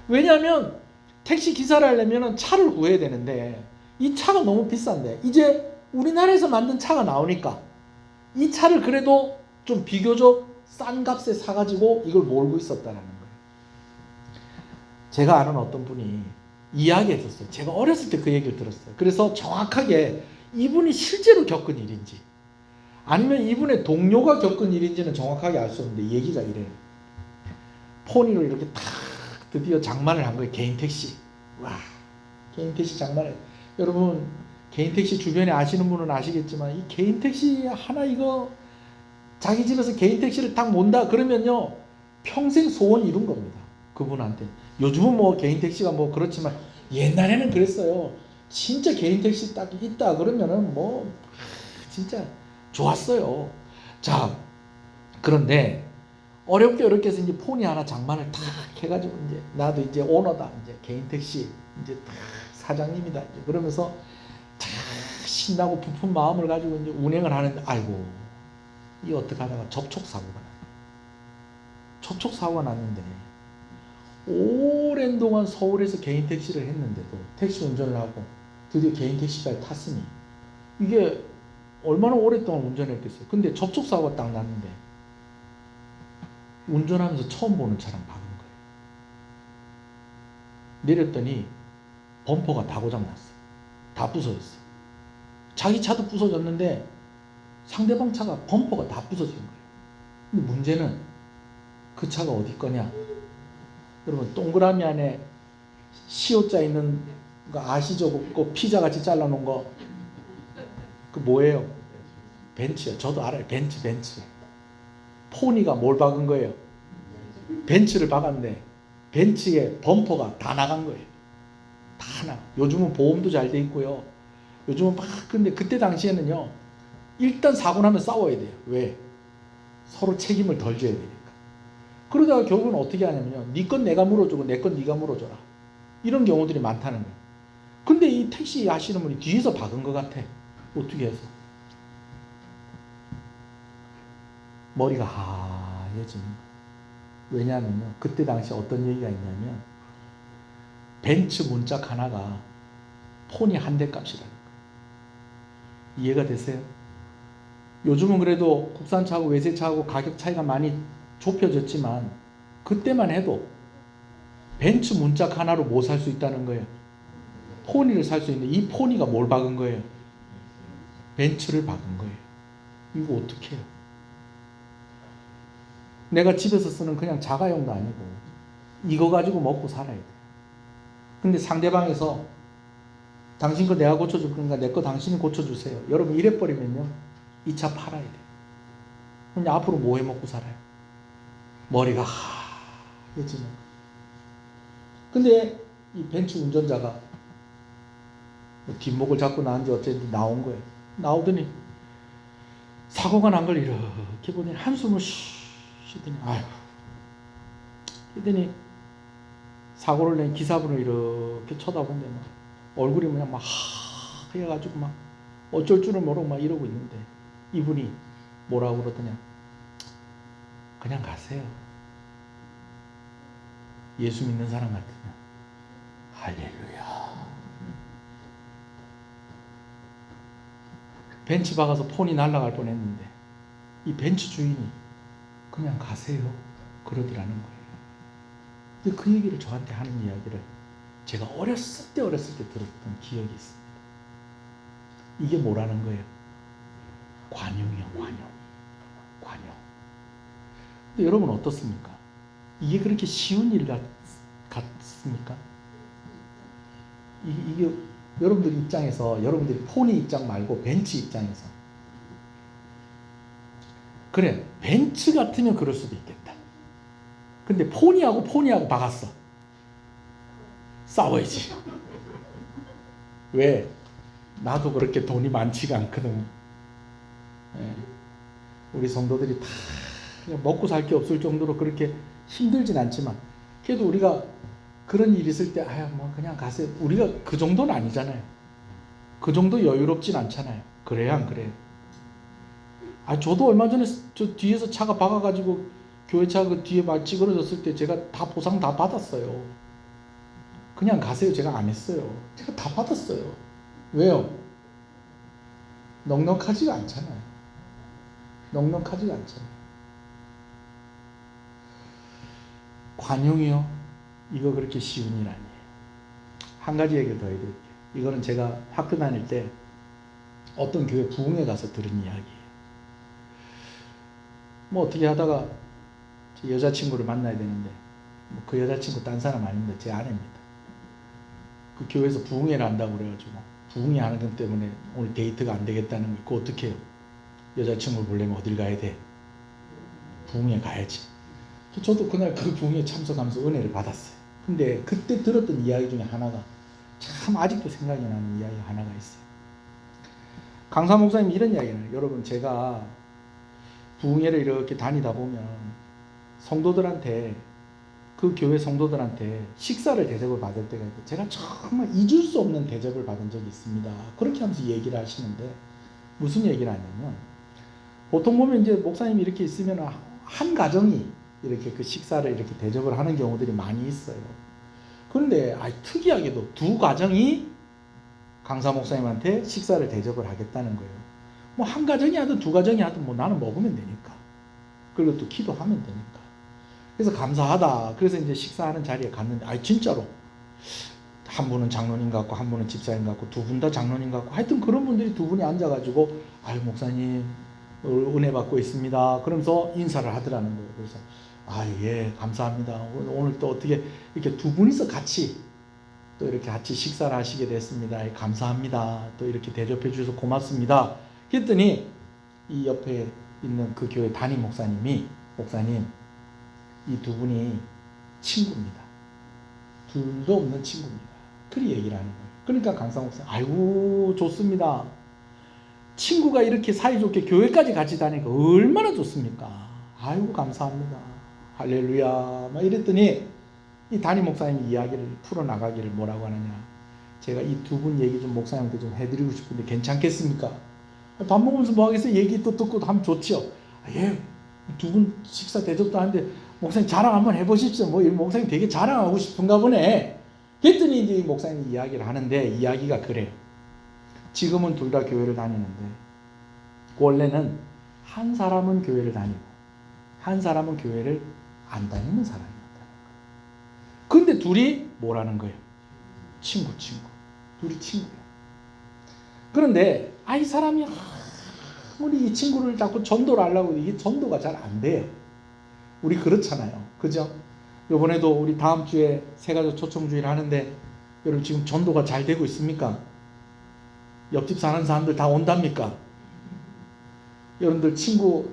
왜냐하면 택시 기사를 하려면 차를 구해야 되는데 이 차가 너무 비싼데 이제 우리나라에서 만든 차가 나오니까 이 차를 그래도 좀 비교적 싼 값에 사가지고 이걸 몰고 있었다는 거예요. 제가 아는 어떤 분이 이야기했었어요. 제가 어렸을 때 그 얘기를 들었어요. 그래서 정확하게 이분이 실제로 겪은 일인지 아니면 이분의 동료가 겪은 일인지는 정확하게 알 수 없는데 얘기가 이래요. 포니로 이렇게 탁 드디어 장만을 한 거예요. 개인 택시. 와, 개인 택시 장만을. 여러분 개인 택시 주변에 아시는 분은 아시겠지만 이 개인 택시 하나 이거 자기 집에서 개인 택시를 딱 몬다 그러면요 평생 소원 이룬 겁니다. 그분한테. 요즘은 뭐 개인 택시가 뭐 그렇지만 옛날에는 그랬어요. 진짜 개인 택시 딱 있다 그러면은 뭐 진짜 좋았어요. 자, 그런데 어렵게 해서 이제 포니 하나 장만을 탁 해가지고 이제 나도 이제 오너다, 이제 개인 택시 이제 탁 사장님이다, 이제 그러면서 탁 신나고 부푼 마음을 가지고 이제 운행을 하는데, 아이고 이 어떻게 하다가 접촉사고가 났는데, 오랜 동안 서울에서 개인 택시를 했는데도 택시 운전을 하고 드디어 개인 택시까지 탔으니 이게 얼마나 오랫동안 운전했겠어요. 근데 접촉사고가 딱 났는데 운전하면서 처음 보는 차랑 박은 거예요. 내렸더니 범퍼가 다 고장났어요. 다 부서졌어요. 자기 차도 부서졌는데 상대방 차가 범퍼가 다 부서진 거예요. 근데 문제는 그 차가 어디 거냐? 여러분 동그라미 안에 시옷자 있는 거 아시죠? 그 피자같이 잘라놓은 거 그 뭐예요? 벤츠요. 저도 알아요. 벤츠. 포니가 뭘 박은 거예요? 벤츠를 박았는데 벤츠의 범퍼가 다 나간 거예요. 다 나. 요즘은 보험도 잘 돼 있고요. 요즘은 막, 근데 그때 당시에는요, 일단 사고 나면 싸워야 돼요. 왜? 서로 책임을 덜 져야 되니까. 그러다가 결국은 어떻게 하냐면요, 네 건 내가 물어주고 내 건 네가 물어줘라. 이런 경우들이 많다는 거예요. 근데 이 택시 하시는 분이 뒤에서 박은 것 같아. 어떻게 해서? 머리가 하얘지는 거예요. 왜냐하면요, 그때 당시 어떤 얘기가 있냐면 벤츠 문짝 하나가 포니 한 대 값이라는 거예요. 이해가 되세요? 요즘은 그래도 국산차하고 외제차하고 가격 차이가 많이 좁혀졌지만 그때만 해도 벤츠 문짝 하나로 뭐 살 수 있다는 거예요? 포니를 살 수 있는데 이 포니가 뭘 박은 거예요? 벤츠를 박은 거예요. 이거 어떻게 해요? 내가 집에서 쓰는 그냥 자가용도 아니고 이거 가지고 먹고 살아야 돼. 근데 상대방에서 당신 거 내가 고쳐줄 거니까 내 거 당신이 고쳐주세요. 여러분 이래버리면요, 이 차 팔아야 돼. 그냥 앞으로 뭐 해먹고 살아요? 머리가 하얘지는 거예요. 근데 이 벤츠 운전자가 뭐 뒷목을 잡고 나왔는지 어쨌든 나온 거예요. 나오더니 사고가 난 걸 이렇게 보더니 한숨을 쉬더니 아휴, 그러더니 사고를 낸 기사분을 이렇게 쳐다보는데 막 얼굴이 그냥 막 하얘가지고 막 어쩔 줄을 모르고 막 이러고 있는데 이분이 뭐라고 그러더냐? 그냥 가세요. 예수 믿는 사람 같으면 할렐루야. 벤츠 박아서 폰이 날아갈 뻔했는데 이 벤츠 주인이 그냥 가세요 그러더라는 거예요. 근데 그 얘기를 저한테 하는 이야기를 제가 어렸을 때 들었던 기억이 있습니다. 이게 뭐라는 거예요? 관용이요, 관용. 근데 여러분 어떻습니까? 이게 그렇게 쉬운 일 같습니까? 이게 여러분들 입장에서, 여러분들이 포니 입장 말고 벤츠 입장에서, 그래 벤츠 같으면 그럴 수도 있겠다. 근데 포니하고 박았어. 싸워야지. 왜? 나도 그렇게 돈이 많지가 않거든. 예. 우리 성도들이 다 먹고 살 게 없을 정도로 그렇게 힘들진 않지만, 그래도 우리가 그런 일 있을 때 아야 뭐 그냥 가세요. 우리가 그 정도는 아니잖아요. 그 정도 여유롭진 않잖아요. 그래요, 안 그래요? 아, 저도 얼마 전에 저 뒤에서 차가 박아가지고 교회차 그 뒤에 막 찌그러졌을 때 제가 다 보상 다 받았어요. 그냥 가세요 제가 안 했어요. 제가 다 받았어요. 왜요? 넉넉하지가 않잖아요. 관용이요? 이거 그렇게 쉬운 일 아니에요. 한 가지 얘기를 더 해드릴게요. 이거는 제가 학교 다닐 때 어떤 교회 부흥회 가서 들은 이야기예요. 뭐 어떻게 하다가 제 여자친구를 만나야 되는데 그 여자친구 딴 사람 아닙니다. 제 아내입니다. 그 교회에서 부흥회를 한다고 그래가지고 부흥회 하는 것 때문에 오늘 데이트가 안 되겠다는 거 있고 어떻게 해요? 여자친구를 보려면 어딜 가야 돼? 부흥회 가야지. 저도 그날 그 부흥회 참석하면서 은혜를 받았어요. 근데 그때 들었던 이야기 중에 하나가 참 아직도 생각이 나는 이야기가 하나가 있어요. 강사 목사님이 이런 이야기를 해요. 여러분, 제가 부흥회를 이렇게 다니다 보면 성도들한테, 그 교회 성도들한테 식사를 대접을 받을 때가 있고 제가 정말 잊을 수 없는 대접을 받은 적이 있습니다. 그렇게 하면서 얘기를 하시는데 무슨 얘기를 하냐면, 보통 보면 이제 목사님이 이렇게 있으면 한 가정이 이렇게 그 식사를 이렇게 대접을 하는 경우들이 많이 있어요. 그런데 특이하게도 두 가정이 강사 목사님한테 식사를 대접을 하겠다는 거예요. 뭐 한 가정이 하든 두 가정이 하든 뭐 나는 먹으면 되니까. 그리고 또 기도하면 되니까. 그래서 감사하다. 그래서 이제 식사하는 자리에 갔는데 진짜로 한 분은 장로님 같고 한 분은 집사님 같고 두 분 다 장로님 같고 하여튼 그런 분들이 두 분이 앉아가지고 목사님 은혜 받고 있습니다. 그러면서 인사를 하더라는 거예요. 그래서 예, 감사합니다. 오늘 또 어떻게 이렇게 두 분이서 같이 또 이렇게 같이 식사를 하시게 됐습니다. 감사합니다. 또 이렇게 대접해 주셔서 고맙습니다. 했더니 이 옆에 있는 그 교회 담임 목사님이, 목사님, 이 두 분이 친구입니다. 둘도 없는 친구입니다. 그리 얘기를 하는 거예요. 그러니까 강사 목사님, 아이고 좋습니다. 친구가 이렇게 사이좋게 교회까지 같이 다니니까 얼마나 좋습니까? 아이고 감사합니다. 할렐루야. 막 이랬더니 이 담임 목사님이 이야기를 풀어나가기를 뭐라고 하느냐. 제가 이 두 분 얘기 좀 목사님한테 좀 해드리고 싶은데 괜찮겠습니까? 밥 먹으면서 뭐 하겠어요? 얘기 또 듣고 하면 좋지요. 예, 두 분 식사 대접도 하는데 목사님 자랑 한번 해보십시오. 뭐 이 목사님 되게 자랑하고 싶은가 보네. 그랬더니 이제 목사님이 이야기를 하는데 이야기가 그래요. 지금은 둘 다 교회를 다니는데 원래는 한 사람은 교회를 다니고 한 사람은 교회를 안 다니는 사람이었다는 거예요. 근데 둘이 뭐라는 거예요? 친구. 둘이 친구예요. 그런데 이 사람이 우리 이 친구를 자꾸 전도를 하려고 이게 전도가 잘 안 돼요. 우리 그렇잖아요. 그죠? 이번에도 우리 다음 주에 새가족 초청주의를 하는데 여러분 지금 전도가 잘 되고 있습니까? 옆집 사는 사람들 다 온답니까? 여러분들 친구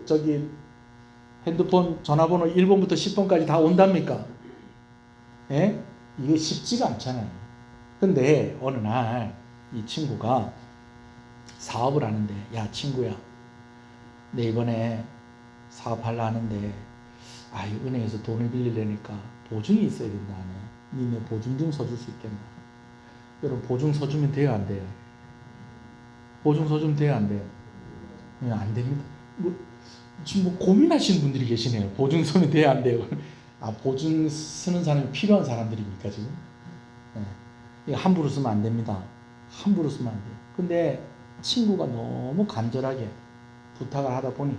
핸드폰 전화번호 1번부터 10번까지 다 온답니까? 예? 이게 쉽지가 않잖아요. 근데 어느 날 이 친구가 사업을 하는데, 야 친구야, 내 이번에 사업하려 하는데 은행에서 돈을 빌리려니까 보증이 있어야 된다 하네. 니네 보증 좀 서줄 수 있겠나? 여러분 보증 서주면 돼요 안 돼요? 보증 서주면 돼요 안 돼요? 안 됩니다. 지금 고민하시는 분들이 계시네요. 보증 서면 돼요 안 돼요? 보증 쓰는 사람이 필요한 사람들입니까 지금? 이거 함부로 쓰면 안 됩니다. 함부로 쓰면 안 돼요. 근데 친구가 너무 간절하게 부탁을 하다 보니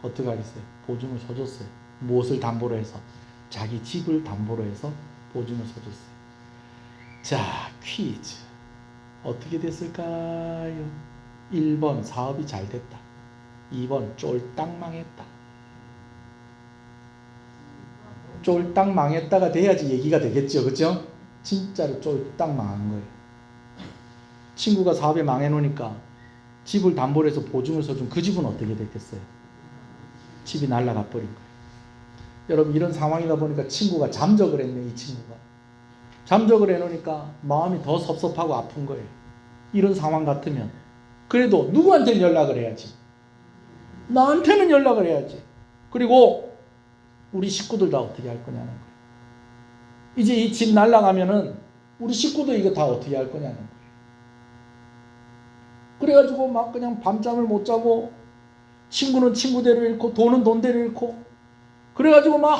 어떻게 하겠어요? 보증을 서줬어요. 무엇을 담보로 해서? 자기 집을 담보로 해서 보증을 서줬어요. 자, 퀴즈. 어떻게 됐을까요? 1번 사업이 잘 됐다. 2번 쫄딱 망했다. 쫄딱 망했다가 돼야지 얘기가 되겠죠. 그죠? 진짜로 쫄딱 망한 거예요. 친구가 사업에 망해놓으니까 집을 담보로 해서 보증을 서준 그 집은 어떻게 됐겠어요? 집이 날아가 버린 거예요. 여러분 이런 상황이다 보니까 친구가 잠적을 했네. 이 친구가 잠적을 해놓으니까 마음이 더 섭섭하고 아픈 거예요. 이런 상황 같으면 그래도 누구한테는 연락을 해야지? 나한테는 연락을 해야지. 그리고 우리 식구들 다 어떻게 할 거냐는 거예요. 이제 이 집 날아가면은 우리 식구들 이거 다 어떻게 할 거냐는 거예요. 그래가지고 막 그냥 밤잠을 못 자고, 친구는 친구대로 잃고 돈은 돈대로 잃고, 그래가지고 막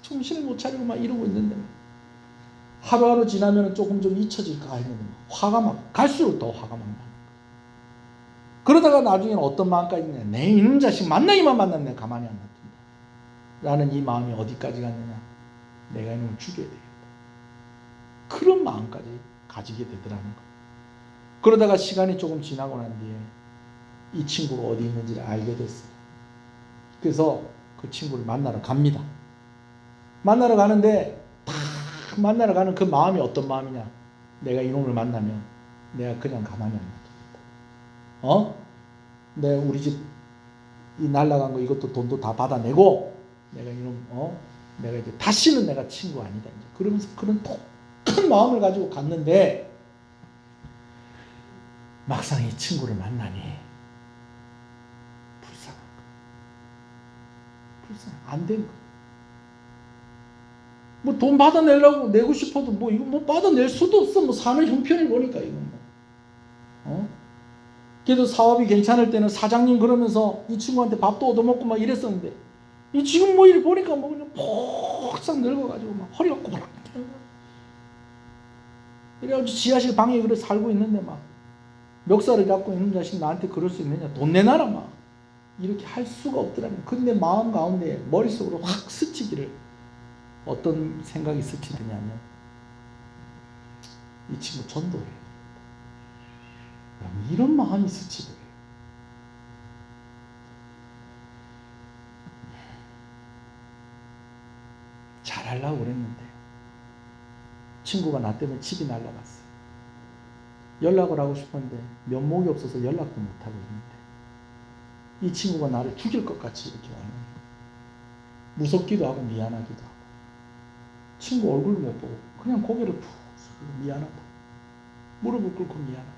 정신을 못 차리고 막 이러고 있는데 하루하루 지나면 조금 좀 잊혀질까 했는데 화가 막 갈수록 더 화가 막 나는 거예요. 그러다가 나중에는 어떤 마음까지 있냐, 내 이놈 자식 만나기만 만나면 내가 가만히 안 놔둔다 라는 이 마음이 어디까지 갔느냐, 내가 이놈을 죽여야 되겠다, 그런 마음까지 가지게 되더라는 거예요. 그러다가 시간이 조금 지나고 난 뒤에 이 친구가 어디 있는지를 알게 됐어요. 그래서 그 친구를 만나러 갑니다. 만나러 가는데 만나러 가는 그 마음이 어떤 마음이냐? 내가 이놈을 만나면 내가 그냥 가만히 안 놔두겠다. 내가 우리 집 이 날라간 거 이것도 돈도 다 받아내고 내가 이놈 내가 이제 다시는 내가 친구 아니다. 이제 그러면서 그런 독한 마음을 가지고 갔는데 막상 이 친구를 만나니 안 된 거. 뭐 돈 받아내려고 내고 싶어도 뭐 이거 뭐 받아낼 수도 없어. 뭐 사는 형편을 보니까 이건 뭐. 그래도 사업이 괜찮을 때는 사장님 그러면서 이 친구한테 밥도 얻어먹고 막 이랬었는데 이 지금 뭐 이래 보니까 뭐 그냥 폭삭 늙어가지고 막 허리가 꼬락. 이래가지고 지하실 방에 그래 살고 있는데 막 멱살을 잡고 있는 자식 나한테 그럴 수 있느냐? 돈 내놔라 막. 이렇게 할 수가 없더라면 근데 마음 가운데 머릿속으로 확 스치기를 어떤 생각이 스치더냐면 이 친구 전도해. 이런 마음이 스치더래요. 잘하려고 그랬는데 친구가 나 때문에 집이 날라갔어요. 연락을 하고 싶었는데 면목이 없어서 연락도 못하고 있는데 이 친구가 나를 죽일 것 같이 이렇게 와요. 무섭기도 하고 미안하기도 하고 친구 얼굴도 못 보고 그냥 고개를 푹 숙이고 미안하다. 무릎을 꿇고 미안하다.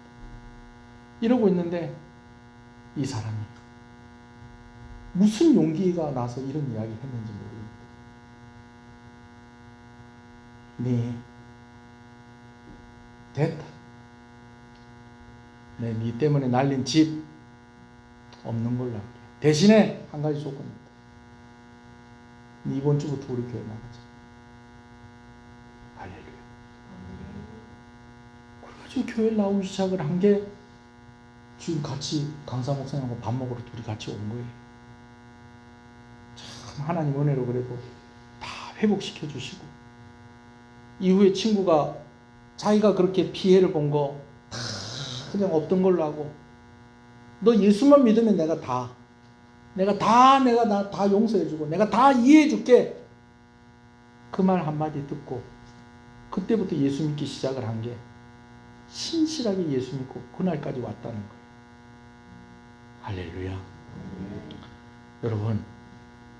이러고 있는데 이 사람이 무슨 용기가 나서 이런 이야기를 했는지 모르겠는데 네 됐다. 네 때문에 날린 집 없는 걸로 할게. 대신에 한 가지 조건이 있다. 네 이번 주부터 우리 교회 나가자. 할렐루야. 그래가지고 교회 나오기 시작을 한 게 지금 같이 강사 목사님하고 밥 먹으러 둘이 같이 온 거예요. 참 하나님 은혜로 그래도 다 회복시켜 주시고 이후에 친구가 자기가 그렇게 피해를 본 거 다 그냥 없던 걸로 하고 너 예수만 믿으면 내가 다 용서해주고 내가 다 이해해줄게. 그 말 한마디 듣고 그때부터 예수 믿기 시작을 한 게 신실하게 예수 믿고 그날까지 왔다는 거예요. 할렐루야. 여러분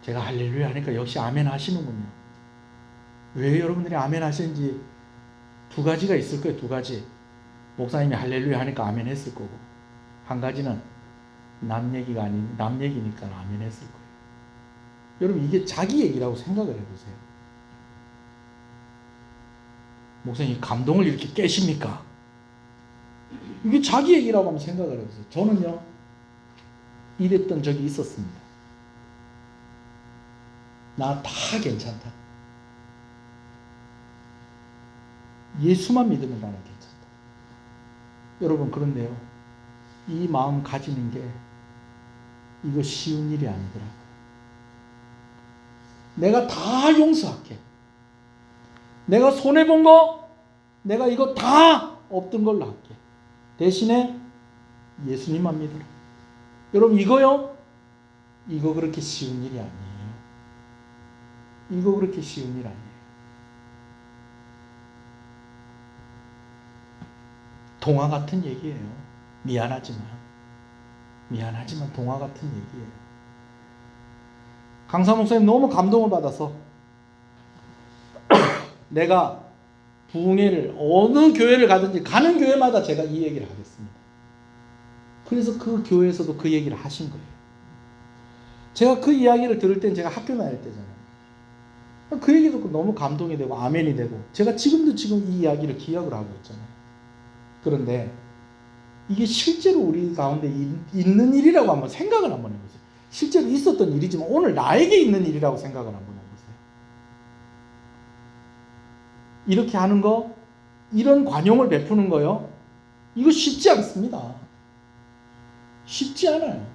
제가 할렐루야 하니까 역시 아멘 하시는군요. 왜 여러분들이 아멘 하시는지 두 가지가 있을 거예요. 두 가지. 목사님이 할렐루야 하니까 아멘 했을 거고 한 가지는 남 얘기가 아닌 남 얘기니까 아멘 했을 거예요. 여러분 이게 자기 얘기라고 생각을 해보세요. 목사님 감동을 이렇게 깨십니까? 이게 자기 얘기라고 하면 생각을 해보세요. 저는요 이랬던 적이 있었습니다. 나 다 괜찮다. 예수만 믿으면 나는 괜찮다. 여러분 그런데요 이 마음 가지는 게 이거 쉬운 일이 아니더라고요. 내가 다 용서할게. 내가 손해본 거 내가 이거 다 없던 걸로 할게. 대신에 예수님만 믿어라. 여러분 이거요 이거 그렇게 쉬운 일이 아니에요. 이거 그렇게 쉬운 일 아니에요. 동화 같은 얘기예요. 미안하지만 동화 같은 얘기예요. 강사 목사님 너무 감동을 받아서 내가 부흥회를 어느 교회를 가든지 가는 교회마다 제가 이 얘기를 하겠습니다. 그래서 그 교회에서도 그 얘기를 하신 거예요. 제가 그 이야기를 들을 땐 제가 학교 다닐 때잖아요. 그 얘기 듣고 너무 감동이 되고 아멘이 되고 제가 지금도 지금 이 이야기를 기억을 하고 있잖아요. 그런데 이게 실제로 우리 가운데 있는 일이라고 한번 생각을 한번 해보세요. 실제로 있었던 일이지만 오늘 나에게 있는 일이라고 생각을 한번 해보세요. 이렇게 하는 거, 이런 관용을 베푸는 거요. 이거 쉽지 않습니다. 쉽지 않아요.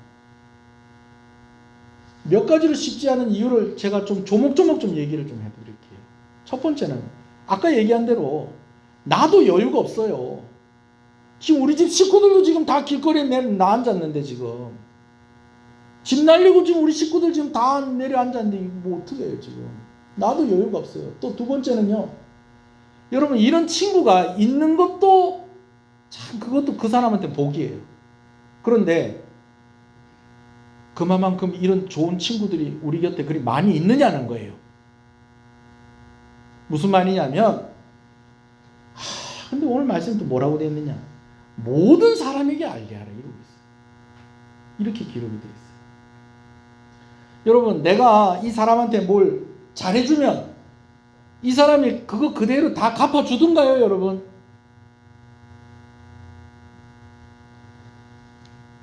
몇 가지로 쉽지 않은 이유를 제가 좀 조목조목 좀 얘기를 좀 해드릴게요. 첫 번째는 아까 얘기한 대로 나도 여유가 없어요. 지금 우리 집 식구들도 지금 다 길거리에 나 앉았는데 지금 집 날리고 지금 우리 식구들 지금 다 내려 앉았는데 뭐 어떻게 해요 지금. 나도 여유가 없어요. 또 두 번째는요. 여러분 이런 친구가 있는 것도 참 그것도 그 사람한테 복이에요. 그런데 그만큼 이런 좋은 친구들이 우리 곁에 그리 많이 있느냐는 거예요. 무슨 말이냐면 근데 오늘 말씀도 뭐라고 되어 있느냐? 모든 사람에게 알게 하라 이러고 있어요. 이렇게 기록이 되어 있어요. 여러분 내가 이 사람한테 뭘 잘해주면 이 사람이 그거 그대로 다 갚아주던가요 여러분?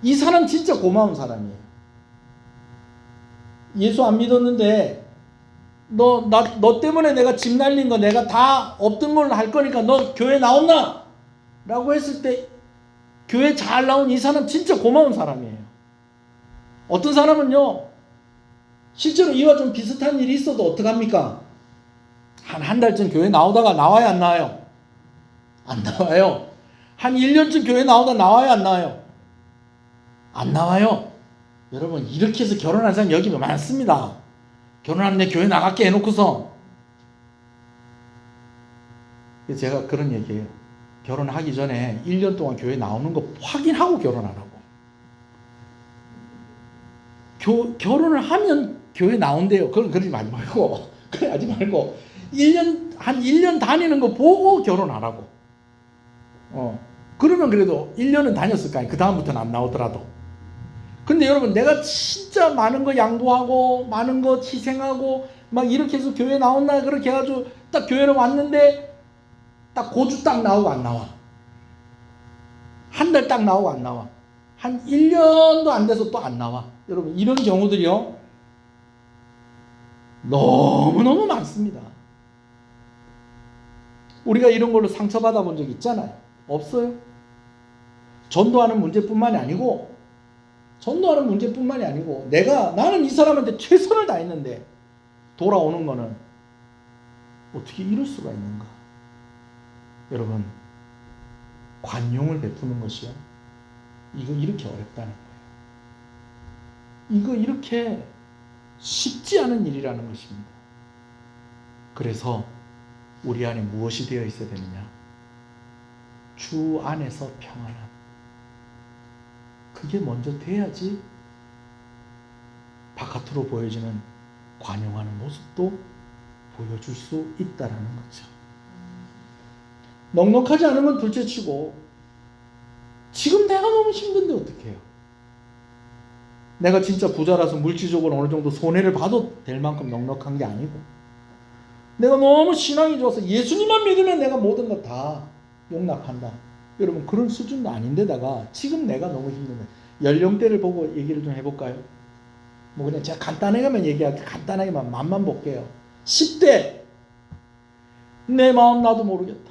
이 사람 진짜 고마운 사람이에요. 예수 안 믿었는데 너 때문에 내가 집 날린 거 내가 다 없던 걸로 할 거니까 너 교회 나온나? 라고 했을 때 교회 잘 나온 이 사람 진짜 고마운 사람이에요. 어떤 사람은요 실제로 이와 좀 비슷한 일이 있어도 어떡합니까? 한 달쯤 교회 나오다가 나와요 안 나와요? 안 나와요. 한 1년쯤 교회 나오다 나와요 안 나와요? 안 나와요. 여러분 이렇게 해서 결혼한 사람 여기 많습니다. 결혼하면 내 교회 나갈게 해놓고서 제가 그런 얘기해요. 결혼하기 전에 1년 동안 교회 나오는 거 확인하고 결혼하라고. 결혼을 하면 교회 나온대요. 그건 그러지 말고 그래 하지 말고 한 1년 다니는 거 보고 결혼하라고. 그러면 그래도 1년은 다녔을 거 아니에요. 그 다음부터는 안 나오더라도. 근데 여러분 내가 진짜 많은 거 양보하고 많은 거 희생하고 막 이렇게 해서 교회 나온다 그렇게 해가지고 딱 교회를 왔는데 딱 고주 딱 나오고 안 나와. 한 달 딱 나오고 안 나와. 한 1년도 안 돼서 또 안 나와. 여러분 이런 경우들이요 너무너무 많습니다. 우리가 이런 걸로 상처받아 본 적 있잖아요. 없어요? 전도하는 문제뿐만이 아니고 나는 이 사람한테 최선을 다했는데 돌아오는 거는 어떻게 이럴 수가 있는가? 여러분 관용을 베푸는 것이요 이거 이렇게 어렵다는 거예요. 이거 이렇게 쉽지 않은 일이라는 것입니다. 그래서 우리 안에 무엇이 되어 있어야 되느냐? 주 안에서 평안함. 그게 먼저 돼야지 바깥으로 보여지는 관용하는 모습도 보여줄 수 있다라는 거죠. 넉넉하지 않으면 둘째치고 지금 내가 너무 힘든데 어떻게 해요? 내가 진짜 부자라서 물질적으로 어느 정도 손해를 봐도 될 만큼 넉넉한 게 아니고 내가 너무 신앙이 좋아서 예수님만 믿으면 내가 모든 거 다 용납한다. 여러분 그런 수준도 아닌데다가 지금 내가 너무 힘든 거예요. 연령대를 보고 얘기를 좀 해볼까요? 뭐 그냥 제가 간단하게만 얘기할게요. 간단하게만 맛만 볼게요. 10대 내 마음 나도 모르겠다.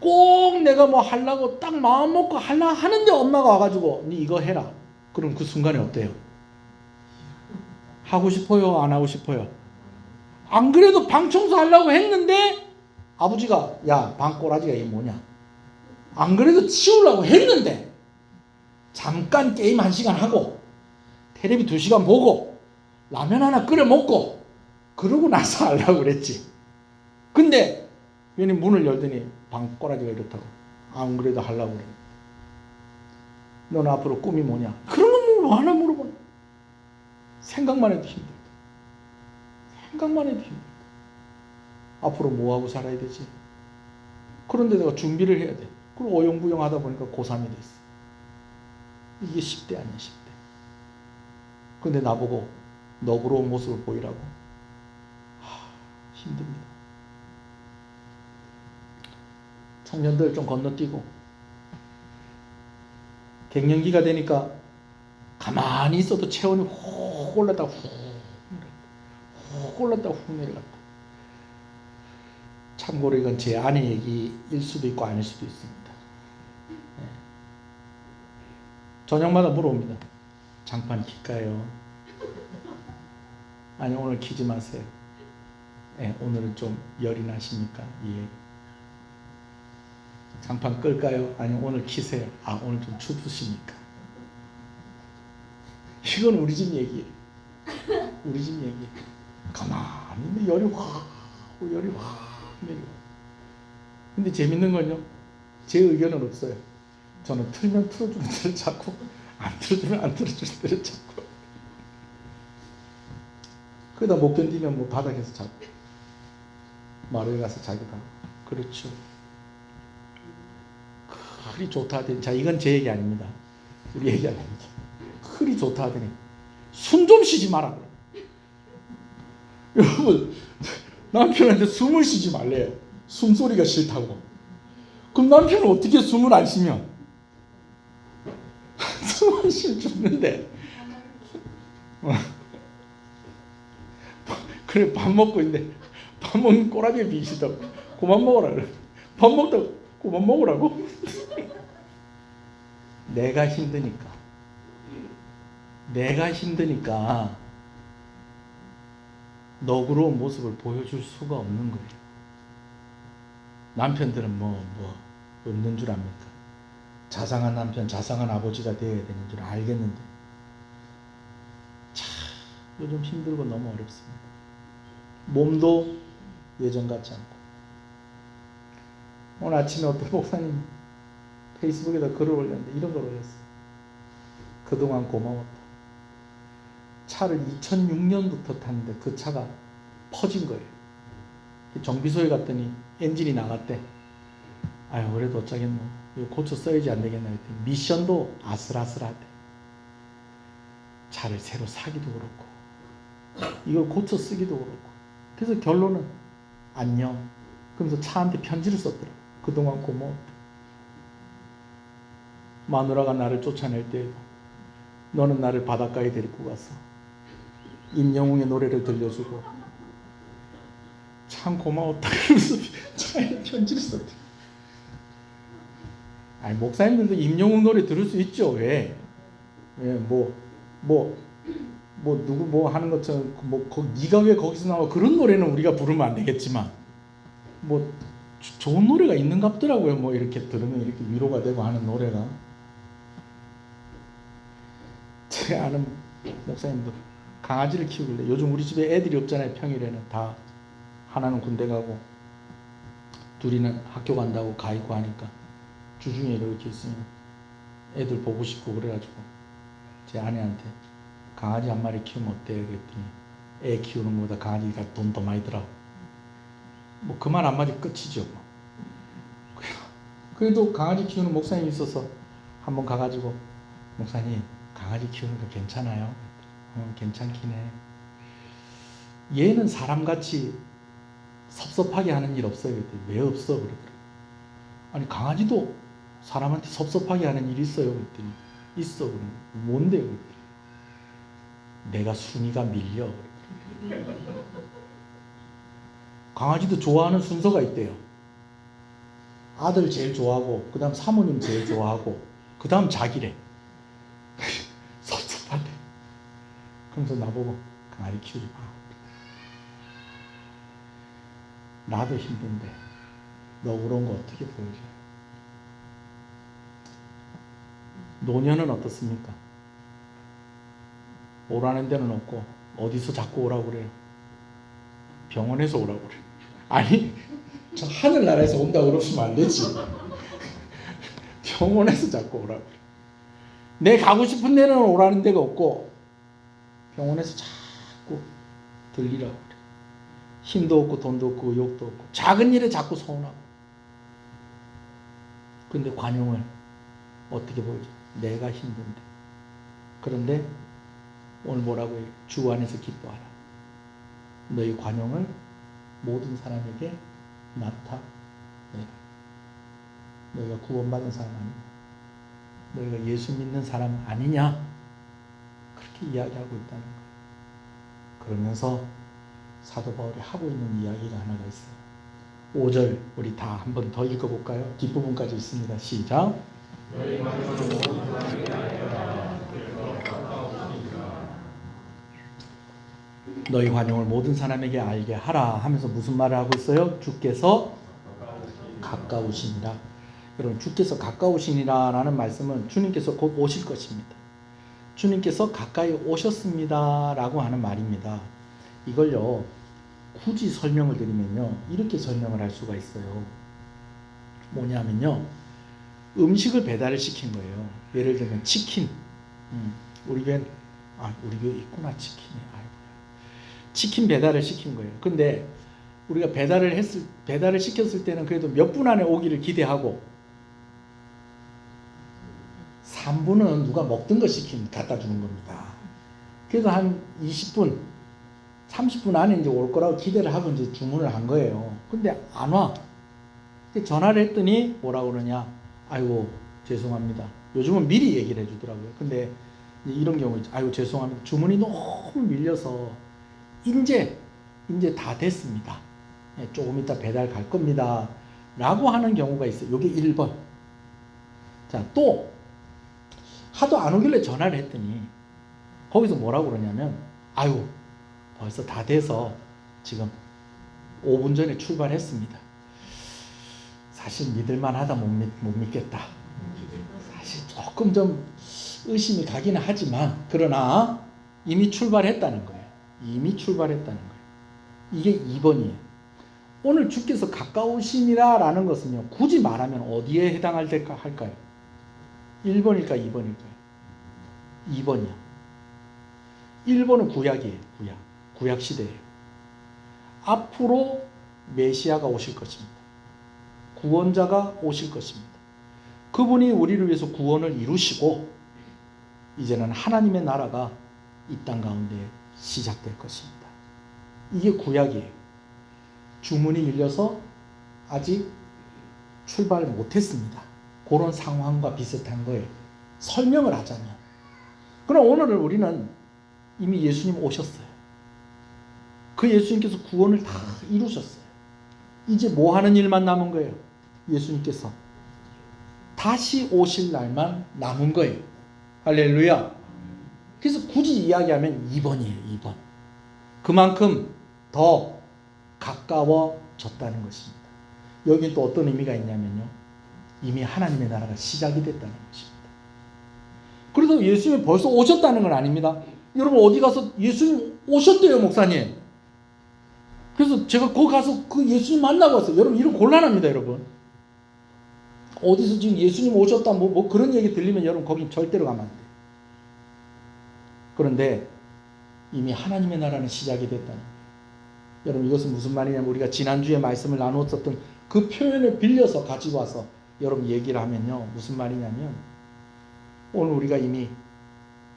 꼭 내가 뭐 하려고 딱 마음 먹고 하려 하는데 엄마가 와가지고 니 이거 해라. 그럼 그 순간에 어때요? 하고 싶어요? 안 하고 싶어요? 안 그래도 방 청소하려고 했는데 아버지가 야 방 꼬라지가 이게 뭐냐? 안 그래도 치우려고 했는데 잠깐 게임 1시간 하고 텔레비 2시간 보고 라면 하나 끓여 먹고 그러고 나서 하려고 그랬지. 근데 괜히 문을 열더니 방 꼬라지가 이렇다고. 안 그래도 하려고 그래. 너는 앞으로 꿈이 뭐냐? 그런 건 뭐 하나 물어보네. 생각만 해도 힘들다. 생각만 해도 힘들다. 앞으로 뭐하고 살아야 되지? 그런데 내가 준비를 해야 돼. 그리고 어영부영 하다 보니까 고3이 됐어. 이게 10대 아니야 10대. 근데 나보고 너그러운 모습을 보이라고? 힘듭니다. 청년들 좀 건너뛰고 갱년기가 되니까 가만히 있어도 체온이 훅 올랐다 훅 올랐다 훅 내려갔다. 참고로 이건 제 아내 얘기일 수도 있고 아닐 수도 있습니다. 네. 저녁마다 물어봅니다. 장판 킬까요? 아니 오늘 키지 마세요. 네, 오늘은 좀 열이 나십니까? 예. 장판 끌까요? 아니 오늘 키세요. 아 오늘 좀 추우십니까? 이건 우리 집 얘기예요. 우리 집 얘기. 가만히 있는데 열이 확 근데 재밌는 건요, 제 의견은 없어요. 저는 틀면 틀어주는 대로 자꾸, 안 틀어주면 안 틀어주는 대로 자꾸. 그러다 못 견디면 뭐 바닥에서 자고 마루에 가서 자기도 하고. 그렇죠. 그리 좋다 하더니, 자, 이건 제 얘기 아닙니다. 우리 얘기 아닙니다. 그리 좋다 하더니 숨 좀 쉬지 마라. 여러분, 남편한테 숨을 쉬지 말래요. 숨소리가 싫다고. 그럼 남편은 어떻게 숨을 안 쉬면? 숨 안 쉬면 죽는데. 그래, 밥 먹고 있는데 밥 먹는 꼬라지에 비시다고 그만 먹으라 그래. 밥 먹다가 그만 먹으라고. 내가 힘드니까 너그러운 모습을 보여줄 수가 없는 거예요. 남편들은 뭐 없는 줄 압니까? 자상한 남편, 자상한 아버지가 되어야 되는 줄 알겠는데 참 요즘 힘들고 너무 어렵습니다. 몸도 예전 같지 않고. 오늘 아침에 어떤 목사님 페이스북에다 글을 올렸는데 이런 걸 올렸어요. 그동안 고마웠다. 차를 2006년부터 탔는데 그 차가 퍼진 거예요. 정비소에 갔더니 엔진이 나갔대. 아유, 그래도 어쩌겠노. 이거 고쳐 써야지 안 되겠나 했더니 미션도 아슬아슬하대. 차를 새로 사기도 그렇고 이걸 고쳐 쓰기도 그렇고. 그래서 결론은 안녕. 그러면서 차한테 편지를 썼더라. 그동안 고마웠다. 마누라가 나를 쫓아낼 때에도 너는 나를 바닷가에 데리고 가서 임영웅의 노래를 들려주고 참 고마웠다. 그러면서 차에 편지를 썼대. 아니, 목사님들도 임영웅 노래 들을 수 있죠. 왜? 누구 뭐 하는 것처럼 네가 왜 거기서 나와, 그런 노래는 우리가 부르면 안 되겠지만 좋은 노래가 있는갑더라고요. 이렇게 들으면 이렇게 위로가 되고 하는 노래가. 제가 아는 목사님도 강아지를 키우길래, 요즘 우리 집에 애들이 없잖아요. 평일에는 다 하나는 군대 가고 둘이는 학교 간다고 가 있고 하니까 주중에 이렇게 있으면 애들 보고 싶고 그래가지고 제 아내한테 강아지 한 마리 키우면 어때요? 그랬더니 애 키우는 것보다 강아지가 돈 더 많이 들어. 그 말 한마디 끝이죠. 그래도 강아지 키우는 목사님이 있어서 한번 가가지고, 목사님 강아지 키우는 거 괜찮아요? 괜찮긴 해. 얘는 사람같이 섭섭하게 하는 일 없어요? 그랬더니 왜 없어? 그러더라고요. 아니, 강아지도 사람한테 섭섭하게 하는 일 있어요? 그랬더니 있어. 그러면 뭔데요? 그랬더니 내가 순위가 밀려. 강아지도 좋아하는 순서가 있대요. 아들 제일 좋아하고, 그 다음 사모님 제일 좋아하고, 그 다음 자기래. 섭섭하대. 그러면서 나보고 강아지 키우지 마. 나도 힘든데 너그러운 거 어떻게 보여줘요? 노년은 어떻습니까? 오라는 데는 없고 어디서 자꾸 오라고 그래요? 병원에서 오라고 그래요. 아니, 저 하늘나라에서 온다고 그러시면 안 되지. 병원에서 자꾸 오라고 그래. 내 가고 싶은 데는 오라는 데가 없고 병원에서 자꾸 들리라고 그래. 힘도 없고 돈도 없고 욕도 없고 작은 일에 자꾸 서운하고. 근데 관용을 어떻게 보여줘? 내가 힘든데. 그런데 오늘 뭐라고 해요? 주 안에서 기뻐하라. 너희 관용을 모든 사람에게 나타내라. 너희가 구원받은 사람 아니냐? 너희가 예수 믿는 사람 아니냐? 그렇게 이야기하고 있다는 거예요. 그러면서 사도 바울이 하고 있는 이야기가 하나가 있어요. 5절 우리 다 한 번 더 읽어볼까요? 뒷부분까지 있습니다. 시작. 너희 관용을 모든 사람에게 알게 하라 하면서 무슨 말을 하고 있어요? 주께서 가까우시니라. 여러분, 주께서 가까우시니라 라는 말씀은 주님께서 곧 오실 것입니다. 주님께서 가까이 오셨습니다 라고 하는 말입니다. 이걸요, 굳이 설명을 드리면요, 이렇게 설명을 할 수가 있어요. 뭐냐면요, 음식을 배달을 시킨 거예요. 예를 들면 치킨. 우리 교회 있구나, 치킨이. 아이고. 치킨 배달을 시킨 거예요. 근데 우리가 배달을 시켰을 때는 그래도 몇 분 안에 오기를 기대하고 3분은 누가 먹던 거 갖다 주는 겁니다. 그래서 한 20분, 30분 안에 이제 올 거라고 기대를 하고 이제 주문을 한 거예요. 근데 안 와. 전화를 했더니 뭐라고 그러냐? 아이고, 죄송합니다. 요즘은 미리 얘기를 해주더라고요. 근데 이런 경우 있죠. 아이고, 죄송합니다. 주문이 너무 밀려서 이제 다 됐습니다. 조금 이따 배달 갈 겁니다. 라고 하는 경우가 있어요. 이게 1번. 자, 또 하도 안 오길래 전화를 했더니 거기서 뭐라고 그러냐면, 아유, 벌써 다 돼서 지금 5분 전에 출발했습니다. 사실 믿을만하다 못 믿겠다. 사실 조금 좀 의심이 가기는 하지만 그러나 이미 출발했다는 거예요. 이미 출발했다는 거예요. 이게 2번이에요. 오늘 주께서 가까우심이라는 것은요, 굳이 말하면 어디에 할까요? 1번일까 2번일까요? 2번이요. 1번은 구약이에요. 구약 시대예요. 앞으로 메시아가 오실 것입니다. 구원자가 오실 것입니다. 그분이 우리를 위해서 구원을 이루시고 이제는 하나님의 나라가 이 땅 가운데 시작될 것입니다. 이게 구약이에요. 주문이 밀려서 아직 출발 못했습니다. 그런 상황과 비슷한 거예요. 설명을 하자면. 그럼 오늘은 우리는 이미 예수님 오셨어요. 그 예수님께서 구원을 다 이루셨어요. 이제 뭐 하는 일만 남은 거예요? 예수님께서 다시 오실 날만 남은 거예요. 할렐루야. 그래서 굳이 이야기하면 2번이에요. 2번. 그만큼 더 가까워졌다는 것입니다. 여기 또 어떤 의미가 있냐면요, 이미 하나님의 나라가 시작이 됐다는 것입니다. 그래도 예수님이 벌써 오셨다는 건 아닙니다. 여러분 어디 가서 예수님 오셨대요, 목사님. 그래서 제가 거기 가서 그 예수님 만나고 왔어요. 여러분 이런 곤란합니다, 여러분. 어디서 지금 예수님 오셨다 뭐 그런 얘기 들리면 여러분 거기 절대로 가면 안 돼요. 그런데 이미 하나님의 나라는 시작이 됐다는 거예요. 여러분 이것은 무슨 말이냐면 우리가 지난주에 말씀을 나누었었던 그 표현을 빌려서 가지고 와서 여러분 얘기를 하면요, 무슨 말이냐면 오늘 우리가 이미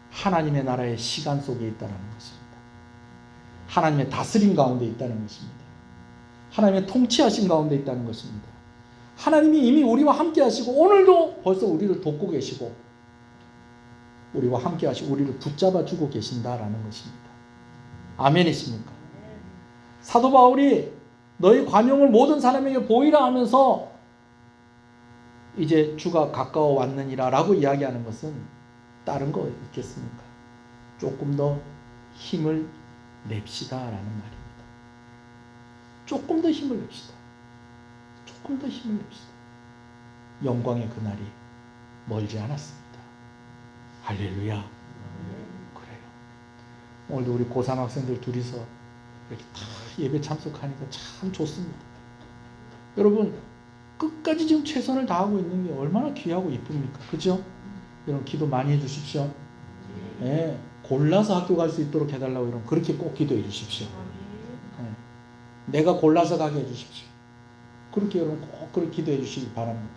하나님의 나라의 시간 속에 있다는 것입니다. 하나님의 다스림 가운데 있다는 것입니다. 하나님의 통치하신 가운데 있다는 것입니다. 하나님이 이미 우리와 함께 하시고 오늘도 벌써 우리를 돕고 계시고 우리와 함께 하시고 우리를 붙잡아 주고 계신다라는 것입니다. 아멘이십니까? 사도 바울이 너희 관용을 모든 사람에게 보이라 하면서 이제 주가 가까워 왔느니라 라고 이야기하는 것은 다른 거 있겠습니까? 조금 더 힘을 냅시다 라는 말입니다. 조금 더 힘을 냅시다. 조금 더 힘을 냅시다. 영광의 그날이 멀지 않았습니다. 할렐루야. 그래요. 오늘도 우리 고3 학생들 둘이서 이렇게 다 예배 참석하니까 참 좋습니다. 여러분 끝까지 지금 최선을 다하고 있는 게 얼마나 귀하고 이쁩니까? 그죠? 여러분 기도 많이 해주십시오. 네, 골라서 학교 갈 수 있도록 해달라고 여러분 그렇게 꼭 기도해 주십시오. 네, 내가 골라서 가게 해주십시오. 그렇게 여러분 꼭 그렇게 기도해 주시기 바랍니다.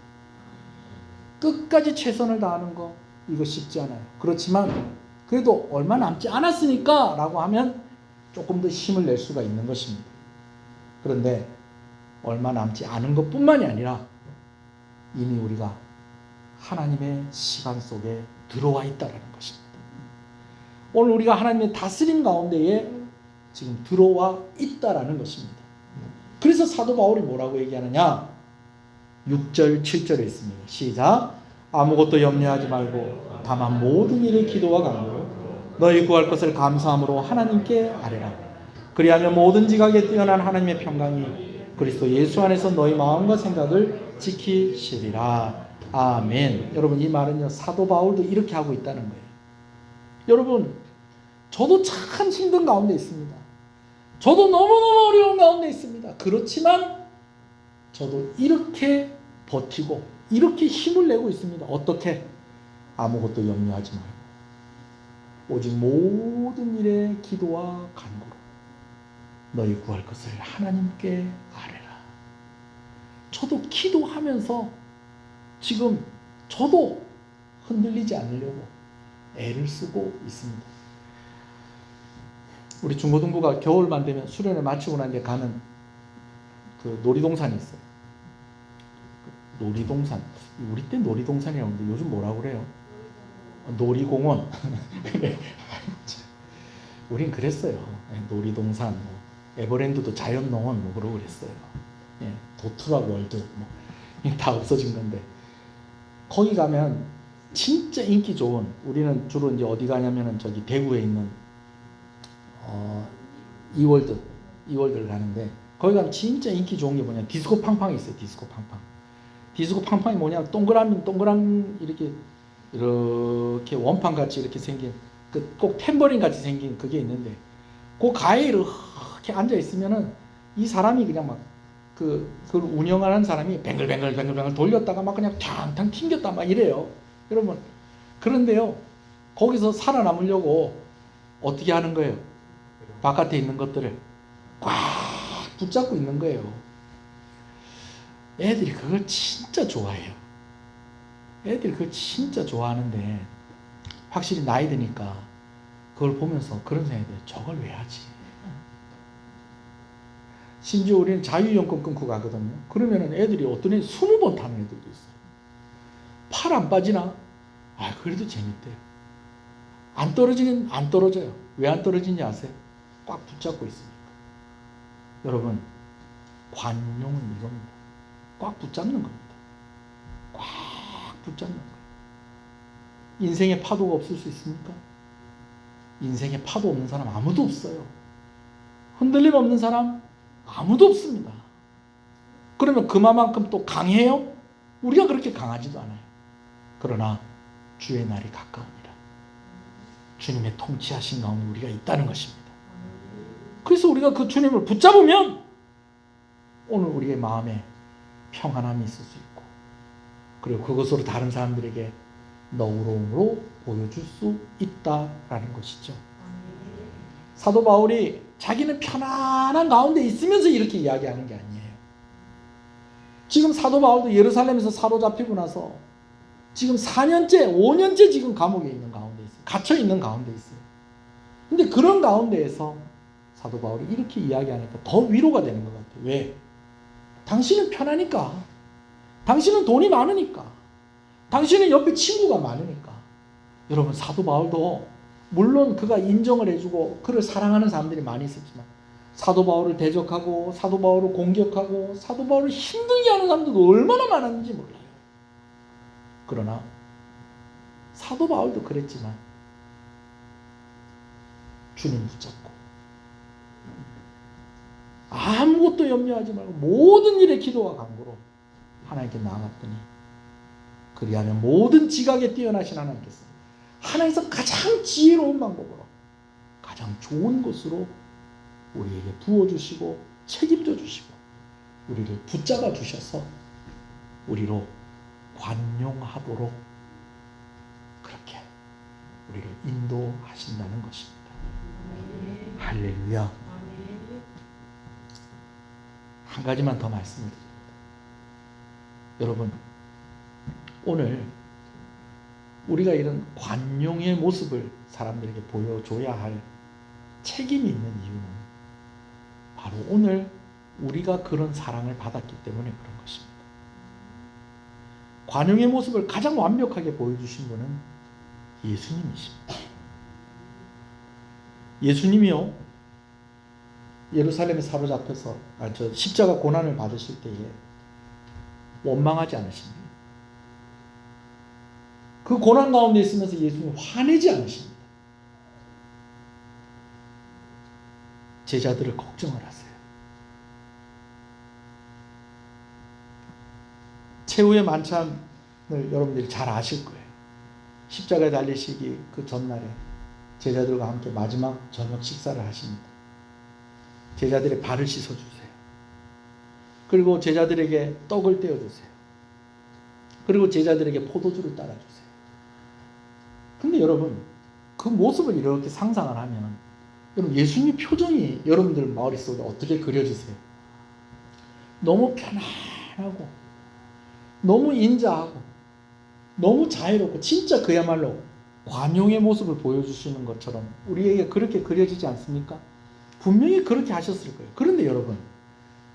끝까지 최선을 다하는 거 이거 쉽지 않아요. 그렇지만 그래도 얼마 남지 않았으니까 라고 하면 조금 더 힘을 낼 수가 있는 것입니다. 그런데 얼마 남지 않은 것뿐만이 아니라 이미 우리가 하나님의 시간 속에 들어와 있다는 것입니다. 오늘 우리가 하나님의 다스림 가운데에 지금 들어와 있다는 것입니다. 그래서 사도 바울이 뭐라고 얘기하느냐? 6절 7절에 있습니다. 시작. 아무것도 염려하지 말고 다만 모든 일에 기도와 간구로 너희 구할 것을 감사함으로 하나님께 아뢰라. 그리하면 모든 지각에 뛰어난 하나님의 평강이 그리스도 예수 안에서 너희 마음과 생각을 지키시리라. 아멘. 여러분 이 말은요, 사도 바울도 이렇게 하고 있다는 거예요. 여러분 저도 참 힘든 가운데 있습니다. 저도 너무너무 어려운 가운데 있습니다. 그렇지만 저도 이렇게 버티고 이렇게 힘을 내고 있습니다. 어떻게? 아무것도 염려하지 말고 오직 모든 일에 기도와 간구로 너희 구할 것을 하나님께 아뢰라. 저도 기도하면서 지금 저도 흔들리지 않으려고 애를 쓰고 있습니다. 우리 중고등부가 겨울만 되면 수련을 마치고 난 뒤에 가는 그 놀이동산이 있어요. 놀이동산. 우리 때 놀이동산이라고 하는데 요즘 뭐라고 그래요? 놀이공원. 우린 그랬어요. 놀이동산, 뭐 에버랜드도 자연농원 뭐 그러고 그랬어요. 예, 도트라 월드 뭐 다 없어진 건데 거기 가면 진짜 인기 좋은, 우리는 주로 이제 어디 가냐면은 저기 대구에 있는 이월드를 가는데 거기 가면 진짜 인기 좋은 게 뭐냐, 디스코 팡팡이 있어요. 디스코 팡팡. 디스코 팡팡이 뭐냐, 동그란 이렇게 원판 같이 이렇게 생긴 그 꼭 탬버린 같이 생긴 그게 있는데 그 가에 이렇게 앉아 있으면은 이 사람이 그냥 막 그걸 운영하는 사람이 뱅글뱅글 돌렸다가 막 그냥 탕탕 튕겼다 막 이래요. 여러분, 그런데요 거기서 살아남으려고 어떻게 하는 거예요? 바깥에 있는 것들을 꽉 붙잡고 있는 거예요. 애들이 그걸 진짜 좋아해요. 애들이 그걸 진짜 좋아하는데 확실히 나이 드니까 그걸 보면서 그런 생각이 들어요. 저걸 왜 하지? 심지어 우리는 자유이용권 끊고 가거든요. 그러면은 애들이 어떤 애 20번 타는 애들도 있어요. 팔 안 빠지나? 아, 그래도 재밌대요. 안 떨어져요. 왜 안 떨어지는지 아세요? 꽉 붙잡고 있으니까. 여러분, 관용은 이겁니다. 꽉 붙잡는 겁니다. 꽉 붙잡는 거예요. 인생에 파도가 없을 수 있습니까? 인생에 파도 없는 사람 아무도 없어요. 흔들림 없는 사람 아무도 없습니다. 그러면 그만큼 또 강해요? 우리가 그렇게 강하지도 않아요. 그러나 주의 날이 가까우니라. 주님의 통치하신 가운데 우리가 있다는 것입니다. 그래서 우리가 그 주님을 붙잡으면 오늘 우리의 마음에 평안함이 있을 수 있고, 그리고 그것으로 다른 사람들에게 너그러움으로 보여줄 수 있다라는 것이죠. 사도 바울이 자기는 편안한 가운데 있으면서 이렇게 이야기하는 게 아니에요. 지금 사도 바울도 예루살렘에서 사로잡히고 나서 지금 4년째, 5년째 지금 감옥에 있는 가운데 있어요. 갇혀 있는 가운데 있어요. 근데 그런 가운데에서 사도 바울이 이렇게 이야기하니까 더 위로가 되는 것 같아요. 왜? 당신은 편하니까. 당신은 돈이 많으니까. 당신은 옆에 친구가 많으니까. 여러분, 사도 바울도 물론 그가 인정을 해주고 그를 사랑하는 사람들이 많이 있었지만 사도 바울을 대적하고 사도 바울을 공격하고 사도 바울을 힘들게 하는 사람들도 얼마나 많았는지 몰라요. 그러나 사도 바울도 그랬지만 주님 붙잡고 아무것도 염려하지 말고 모든 일에 기도와 간구로 하나님께 나아갔더니 그리하면 모든 지각에 뛰어나신 하나님께서 하나님께서 가장 지혜로운 방법으로 가장 좋은 것으로 우리에게 부어주시고 책임져 주시고 우리를 붙잡아 주셔서 우리로 관용하도록 그렇게 우리를 인도하신다는 것입니다. 할렐루야. 한 가지만 더 말씀을 드립니다. 여러분, 오늘 우리가 이런 관용의 모습을 사람들에게 보여줘야 할 책임이 있는 이유는 바로 오늘 우리가 그런 사랑을 받았기 때문에 그런 것입니다. 관용의 모습을 가장 완벽하게 보여주신 분은 예수님이십니다. 예수님이요, 예루살렘에 사로잡혀서 십자가 고난을 받으실 때에 원망하지 않으십니다. 그 고난 가운데 있으면서 예수님이 화내지 않으십니다. 제자들을 걱정을 하세요. 최후의 만찬을 여러분들이 잘 아실 거예요. 십자가에 달리시기 그 전날에 제자들과 함께 마지막 저녁 식사를 하십니다. 제자들의 발을 씻어주세요. 그리고 제자들에게 떡을 떼어주세요. 그리고 제자들에게 포도주를 따라주세요. 근데 여러분, 그 모습을 이렇게 상상을 하면 여러분, 예수님의 표정이 여러분들 머릿속에 어떻게 그려지세요? 너무 편안하고 너무 인자하고 너무 자유롭고 진짜 그야말로 관용의 모습을 보여주시는 것처럼 우리에게 그렇게 그려지지 않습니까? 분명히 그렇게 하셨을 거예요. 그런데 여러분,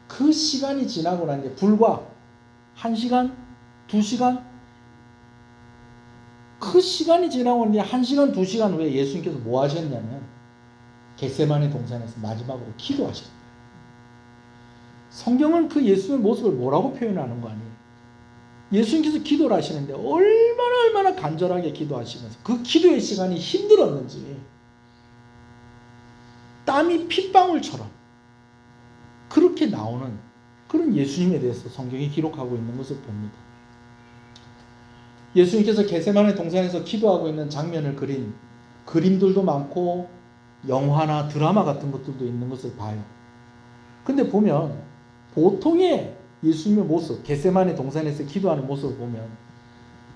그 시간이 지나고 난 게 불과 1시간, 2시간, 그 시간이 지나고 난 게 1시간, 2시간 후에 예수님께서 뭐 하셨냐면 겟세마네 동산에서 마지막으로 기도하셨어요. 성경은 그 예수님의 모습을 뭐라고 표현하는 거 아니에요? 예수님께서 기도를 하시는데 얼마나 간절하게 기도하시면서 그 기도의 시간이 힘들었는지 땀이 핏방울처럼 그렇게 나오는 그런 예수님에 대해서 성경이 기록하고 있는 것을 봅니다. 예수님께서 겟세마네 동산에서 기도하고 있는 장면을 그린 그림들도 많고 영화나 드라마 같은 것들도 있는 것을 봐요. 근데 보면 보통의 예수님의 모습, 겟세마네 동산에서 기도하는 모습을 보면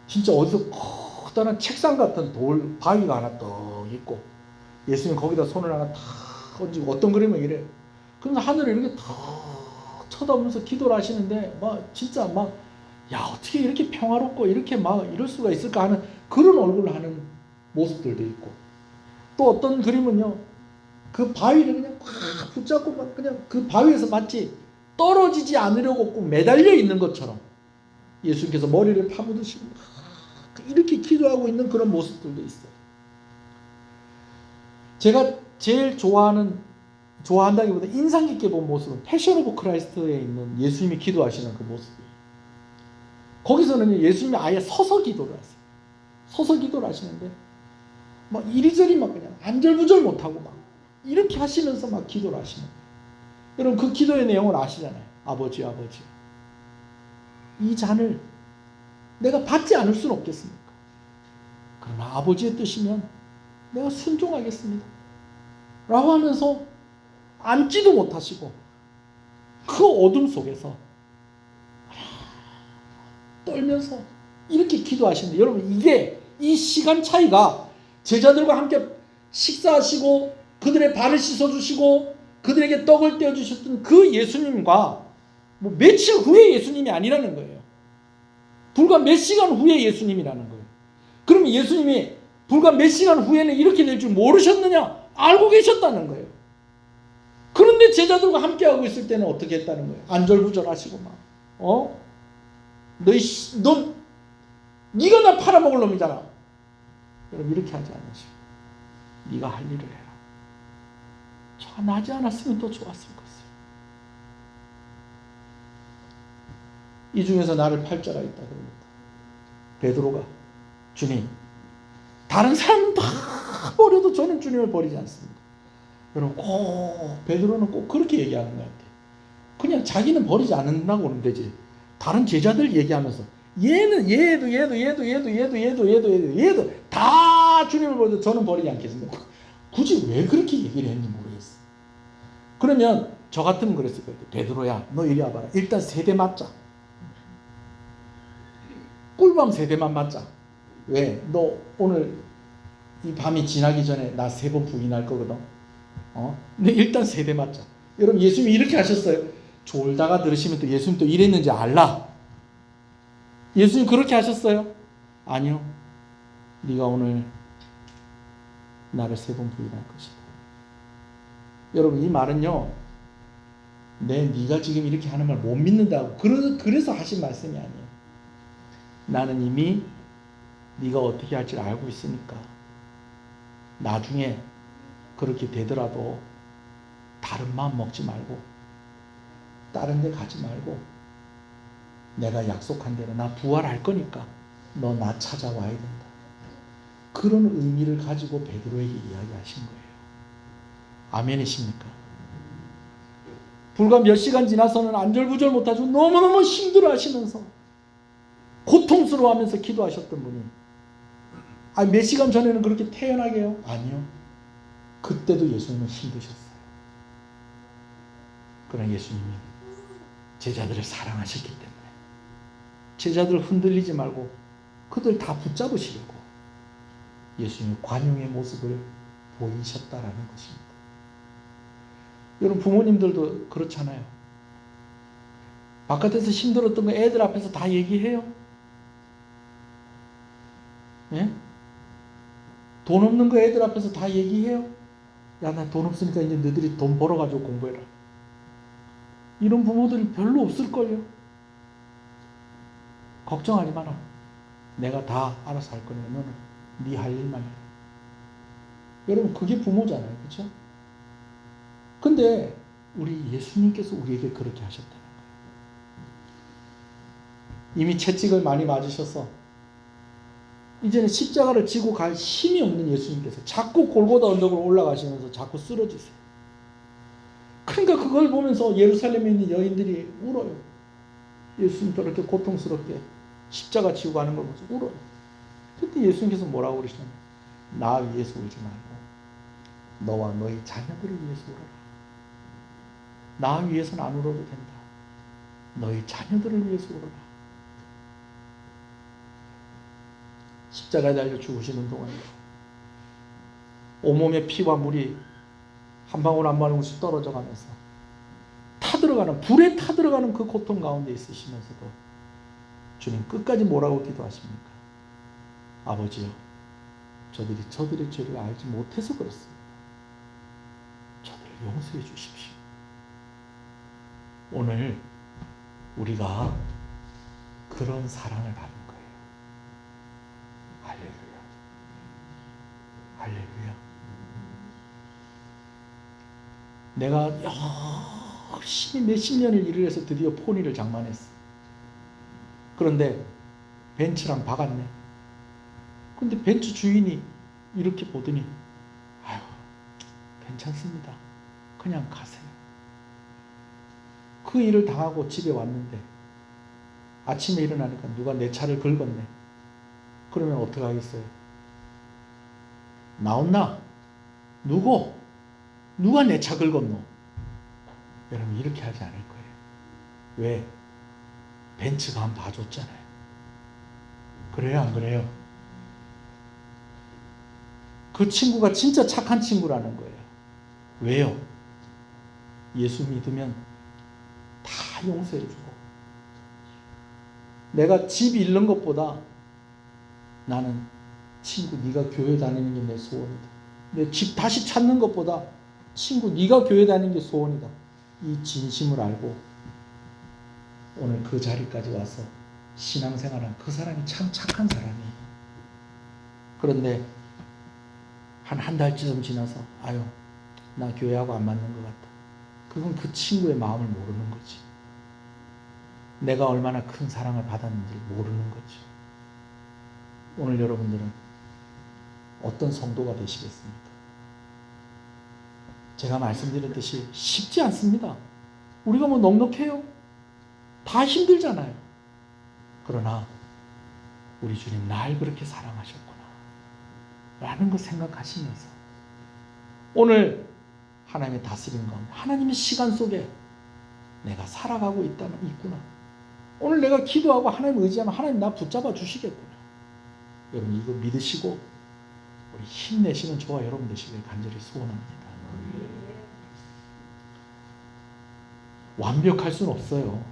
진짜 어디서 커다란 책상 같은 돌 바위가 하나 떡 있고 예수님 거기다 손을 하나 탁 얹고 어떤 그림은 이래요. 그래서 하늘을 이렇게 탁 쳐다보면서 기도를 하시는데 진짜 야, 어떻게 이렇게 평화롭고 이렇게 이럴 수가 있을까 하는 그런 얼굴을 하는 모습들도 있고, 또 어떤 그림은요, 그 바위를 그냥 꽉 붙잡고 그냥 그 바위에서 마치 떨어지지 않으려고 꼭 매달려 있는 것처럼 예수님께서 머리를 파묻으시고 이렇게 기도하고 있는 그런 모습들도 있어요. 제가 제일 좋아한다기보다 인상 깊게 본 모습은 패션 오브 크라이스트에 있는 예수님이 기도하시는 그 모습이에요. 거기서는 예수님이 아예 서서 기도를 하세요. 서서 기도를 하시는데 이리저리 그냥 안절부절 못하고 이렇게 하시면서 기도를 하시는 거예요. 여러분, 그 기도의 내용을 아시잖아요. 아버지, 이 잔을 내가 받지 않을 수는 없겠습니까? 그러나 아버지의 뜻이면 내가 순종하겠습니다 라고 하면서 앉지도 못하시고 그 어둠 속에서 떨면서 이렇게 기도하시는데, 여러분, 이 시간 차이가 제자들과 함께 식사하시고 그들의 발을 씻어주시고 그들에게 떡을 떼어주셨던 그 예수님과 며칠 후의 예수님이 아니라는 거예요. 불과 몇 시간 후의 예수님이라는 거예요. 그러면 예수님이 불과 몇 시간 후에는 이렇게 될 줄 모르셨느냐? 알고 계셨다는 거예요. 그런데 제자들과 함께하고 있을 때는 어떻게 했다는 거예요? 안절부절하시고 네가 나 팔아먹을 놈이잖아. 여러분, 이렇게 하지 않으시고 네가 할 일을 해라. 저가 나지 않았으면 더 좋았을 것을. 이 중에서 나를 팔 자가 있다 그럽니다. 베드로가 주님, 다른 사람은 다 버려도 저는 주님을 버리지 않습니다. 여러분, 베드로는 꼭 그렇게 얘기하는 것 같아요. 그냥 자기는 버리지 않는다고 하면 되지. 다른 제자들 얘기하면서 얘도 다 주님을 버려도 저는 버리지 않겠습니다. 굳이 왜 그렇게 얘기를 했는지 모르겠어. 그러면 저 같으면 그랬을 거예요. 베드로야, 너 이리 와봐라. 일단 3대 맞자. 꿀밤 3대만 맞자. 왜? 너 오늘 이 밤이 지나기 전에 나 3번 부인할 거거든. 근데 일단 3대 맞자. 여러분, 예수님이 이렇게 하셨어요. 졸다가 들으시면 또 예수님 또 이랬는지 알라. 예수님 그렇게 하셨어요? 아니요. 네가 오늘 나를 3번 부인할 것이다. 여러분, 이 말은요, 네가 지금 이렇게 하는 말 못 믿는다고 그래서 하신 말씀이 아니에요. 나는 이미 네가 어떻게 할지 알고 있으니까 나중에 그렇게 되더라도 다른 마음 먹지 말고 다른 데 가지 말고 내가 약속한 대로 나 부활할 거니까 너 나 찾아와야 된다. 그런 의미를 가지고 베드로에게 이야기하신 거예요. 아멘이십니까? 불과 몇 시간 지나서는 안절부절 못하시고 너무너무 힘들어하시면서 고통스러워하면서 기도하셨던 분이 몇 시간 전에는 그렇게 태연하게요? 아니요. 그때도 예수님은 힘드셨어요. 그러나 예수님이 제자들을 사랑하셨기 때문에 제자들 흔들리지 말고 그들 다 붙잡으시려고 예수님이 관용의 모습을 보이셨다라는 것입니다. 여러분 부모님들도 그렇잖아요. 바깥에서 힘들었던 거 애들 앞에서 다 얘기해요. 예? 돈 없는 거 애들 앞에서 다 얘기해요. 야, 나 돈 없으니까 이제 너희들이 돈 벌어가지고 공부해라. 이런 부모들이 별로 없을걸요. 걱정하지 마라. 내가 다 알아서 할 거니까 너는 네 할 일만 해. 여러분 그게 부모잖아요. 그렇죠? 근데 우리 예수님께서 우리에게 그렇게 하셨다는 거예요. 이미 채찍을 많이 맞으셔서 이제는 십자가를 지고 갈 힘이 없는 예수님께서 자꾸 골고다 언덕으로 올라가시면서 자꾸 쓰러지세요. 그러니까 그걸 보면서 예루살렘에 있는 여인들이 울어요. 예수님 저렇게 고통스럽게 십자가 지고 가는 걸 보면서 울어요. 그때 예수님께서 뭐라고 그러시냐면 나 위해서 울지 말고 너와 너희 자녀들을 위해서 울어라. 나 위해서는 안 울어도 된다. 너희 자녀들을 위해서 울어라. 십자가에 달려 죽으시는 동안 온몸에 피와 물이 한 방울 한 방울씩 떨어져 가면서 타들어가는 불에 타들어가는 그 고통 가운데 있으시면서도 주님 끝까지 뭐라고 기도하십니까? 아버지요, 저들의 죄를 알지 못해서 그렇습니다. 저들을 용서해 주십시오. 오늘 우리가 그런 사랑을 받는 거예요. 할렐루야. 할렐루야. 내가 열심히 몇십 년을 일을 해서 드디어 포니를 장만했어. 그런데 벤츠랑 박았네. 근데 벤츠 주인이 이렇게 보더니 아유, 괜찮습니다. 그냥 가세요. 그 일을 당하고 집에 왔는데 아침에 일어나니까 누가 내 차를 긁었네. 그러면 어떻게 하겠어요? 나온나? 누가 내 차 긁었노? 여러분 이렇게 하지 않을 거예요. 왜? 벤츠가 한 번 봐줬잖아요. 그래요 안 그래요? 그 친구가 진짜 착한 친구라는 거예요. 왜요? 예수 믿으면 다 용서해주고 내가 집 잃는 것보다 나는 친구 네가 교회 다니는 게 내 소원이다. 내 집 다시 찾는 것보다 친구 네가 교회 다니는 게 소원이다. 이 진심을 알고 오늘 그 자리까지 와서 신앙생활한 그 사람이 참 착한 사람이에요. 그런데 한 달쯤 지나서 아유 나 교회하고 안 맞는 것 같다. 그건 그 친구의 마음을 모르는 거지. 내가 얼마나 큰 사랑을 받았는지 모르는 거지. 오늘 여러분들은 어떤 성도가 되시겠습니까? 제가 말씀드렸듯이 쉽지 않습니다. 우리가 뭐 넉넉해요? 다 힘들잖아요. 그러나 우리 주님 날 그렇게 사랑하셨구나 라는 거 생각하시면서 오늘 하나님의 다스림 가운데 하나님의 시간 속에 내가 살아가고 있구나. 오늘 내가 기도하고 하나님 의지하면 하나님 나 붙잡아 주시겠구나. 여러분 이거 믿으시고 우리 힘내시는 저와 여러분 되시길 간절히 소원합니다. 완벽할 수는 없어요.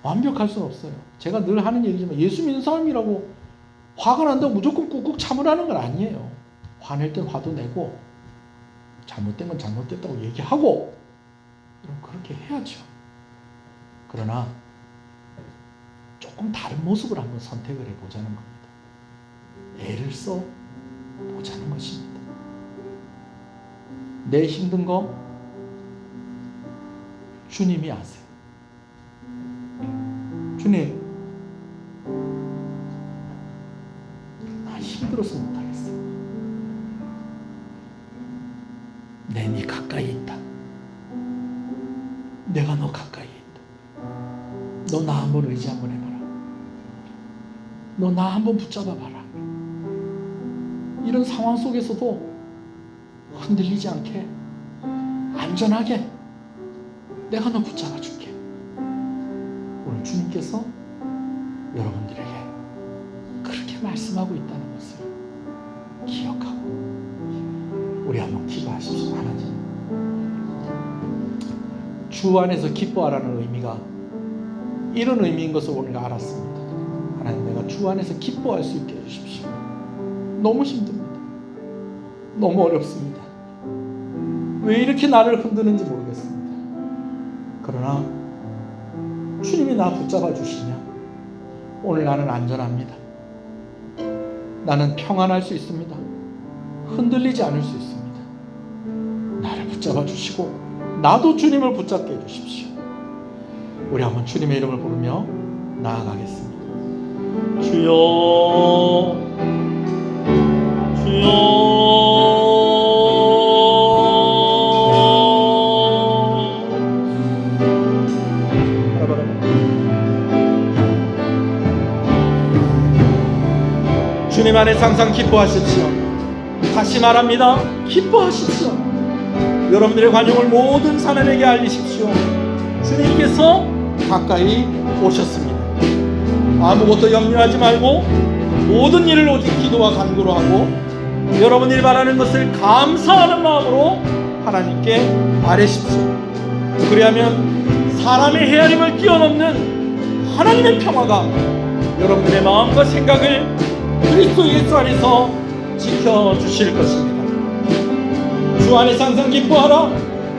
완벽할 수는 없어요. 제가 늘 하는 얘기지만 예수 믿는 사람이라고 화가 난다고 무조건 꾹꾹 참으라는 건 아니에요. 화낼 땐 화도 내고 잘못된 건 잘못됐다고 얘기하고 여러분 그렇게 해야죠. 그러나 조금 다른 모습을 한번 선택을 해보자는 겁니다. 애를 써 보자는 것입니다. 내 힘든 거 주님이 아세요. 주님, 나 힘들어서 못하겠어. 내 네 가까이 있다. 내가 너 가까이 있다. 너 나 한번 의지 한번 해봐라. 너 나 한번 붙잡아 봐라. 이런 상황 속에서도 흔들리지 않게 안전하게 내가 너 붙잡아 줄게. 오늘 주님께서 여러분들에게 그렇게 말씀하고 있다는 것을 기억하고 우리 한번 기도하십시오. 하나님, 주 안에서 기뻐하라는 의미가 이런 의미인 것을 오늘 알았습니다. 하나님, 내가 주 안에서 기뻐할 수 있게 해주십시오. 너무 힘듭니다. 너무 어렵습니다. 왜 이렇게 나를 흔드는지 모르겠습니다. 그러나 주님이 나 붙잡아 주시면 오늘 나는 안전합니다. 나는 평안할 수 있습니다. 흔들리지 않을 수 있습니다. 나를 붙잡아 주시고 나도 주님을 붙잡게 해주십시오. 우리 한번 주님의 이름을 부르며 나아가겠습니다. 주여 주여 주님 안에서 항상 기뻐하십시오. 다시 말합니다. 기뻐하십시오. 여러분들의 관용을 모든 사람에게 알리십시오. 주님께서 가까이 오셨습니다. 아무것도 염려하지 말고 모든 일을 오직 기도와 간구로 하고 여러분들이 바라는 것을 감사하는 마음으로 하나님께 아뢰십시오. 그리하면 사람의 헤아림을 뛰어넘는 하나님의 평화가 여러분들의 마음과 생각을 그리스도 예수 안에서 지켜주실 것입니다. 주 안에서 항상 기뻐하라.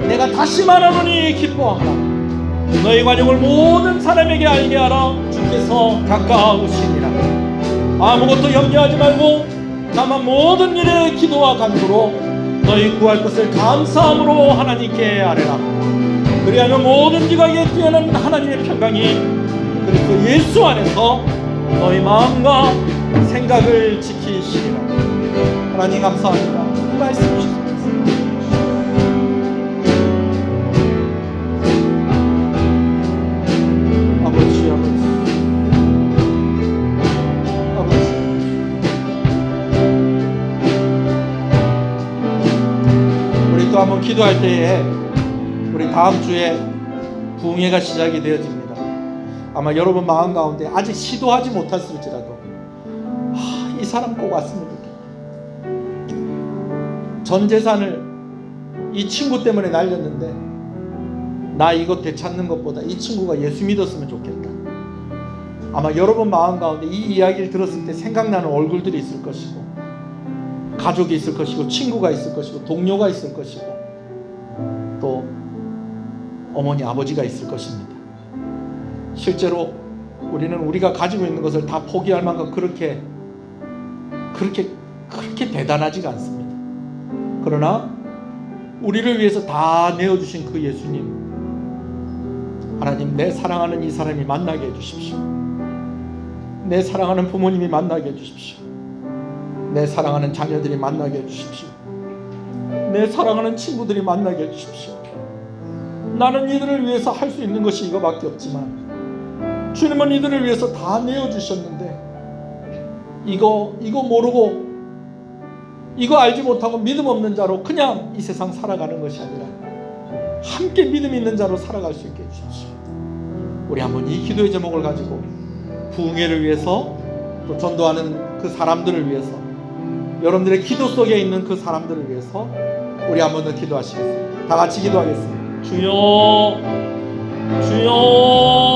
내가 다시 말하노니 기뻐하라. 너희 관용을 모든 사람에게 알게 하라. 주께서 가까우시니라. 아무것도 염려하지 말고 다만 모든 일에 기도와 간구로 너희 구할 것을 감사함으로 하나님께 아뢰라. 그리하면 모든 지각에 뛰어난 하나님의 평강이 그리스도 예수 안에서 너희 마음과 생각을 지키시리라. 하나님 감사합니다. 이 말씀 주시옵소서. 아버지 우리 또 한번 기도할 때에 우리 다음 주에 부흥회가 시작이 되어집니다. 아마 여러분 마음 가운데 아직 시도하지 못했을지라도 이 사람 꼭 왔으면 좋겠다. 전 재산을 이 친구 때문에 날렸는데 나 이거 되찾는 것보다 이 친구가 예수 믿었으면 좋겠다. 아마 여러분 마음 가운데 이 이야기를 들었을 때 생각나는 얼굴들이 있을 것이고 가족이 있을 것이고 친구가 있을 것이고 동료가 있을 것이고 또 어머니 아버지가 있을 것입니다. 실제로 우리는 우리가 가지고 있는 것을 다 포기할 만큼 그렇게 대단하지가 않습니다. 그러나 우리를 위해서 다 내어주신 그 예수님, 하나님, 내 사랑하는 이 사람이 만나게 해주십시오. 내 사랑하는 부모님이 만나게 해주십시오. 내 사랑하는 자녀들이 만나게 해주십시오. 내 사랑하는 친구들이 만나게 해주십시오. 나는 이들을 위해서 할 수 있는 것이 이거밖에 없지만 주님은 이들을 위해서 다 내어주셨는데 이거 모르고 이거 알지 못하고 믿음 없는 자로 그냥 이 세상 살아가는 것이 아니라 함께 믿음 있는 자로 살아갈 수 있게 해주십시오. 우리 한번 이 기도의 제목을 가지고 부흥회를 위해서 또 전도하는 그 사람들을 위해서 여러분들의 기도 속에 있는 그 사람들을 위해서 우리 한번 더 기도하시겠습니다. 다 같이 기도하겠습니다. 주여 주여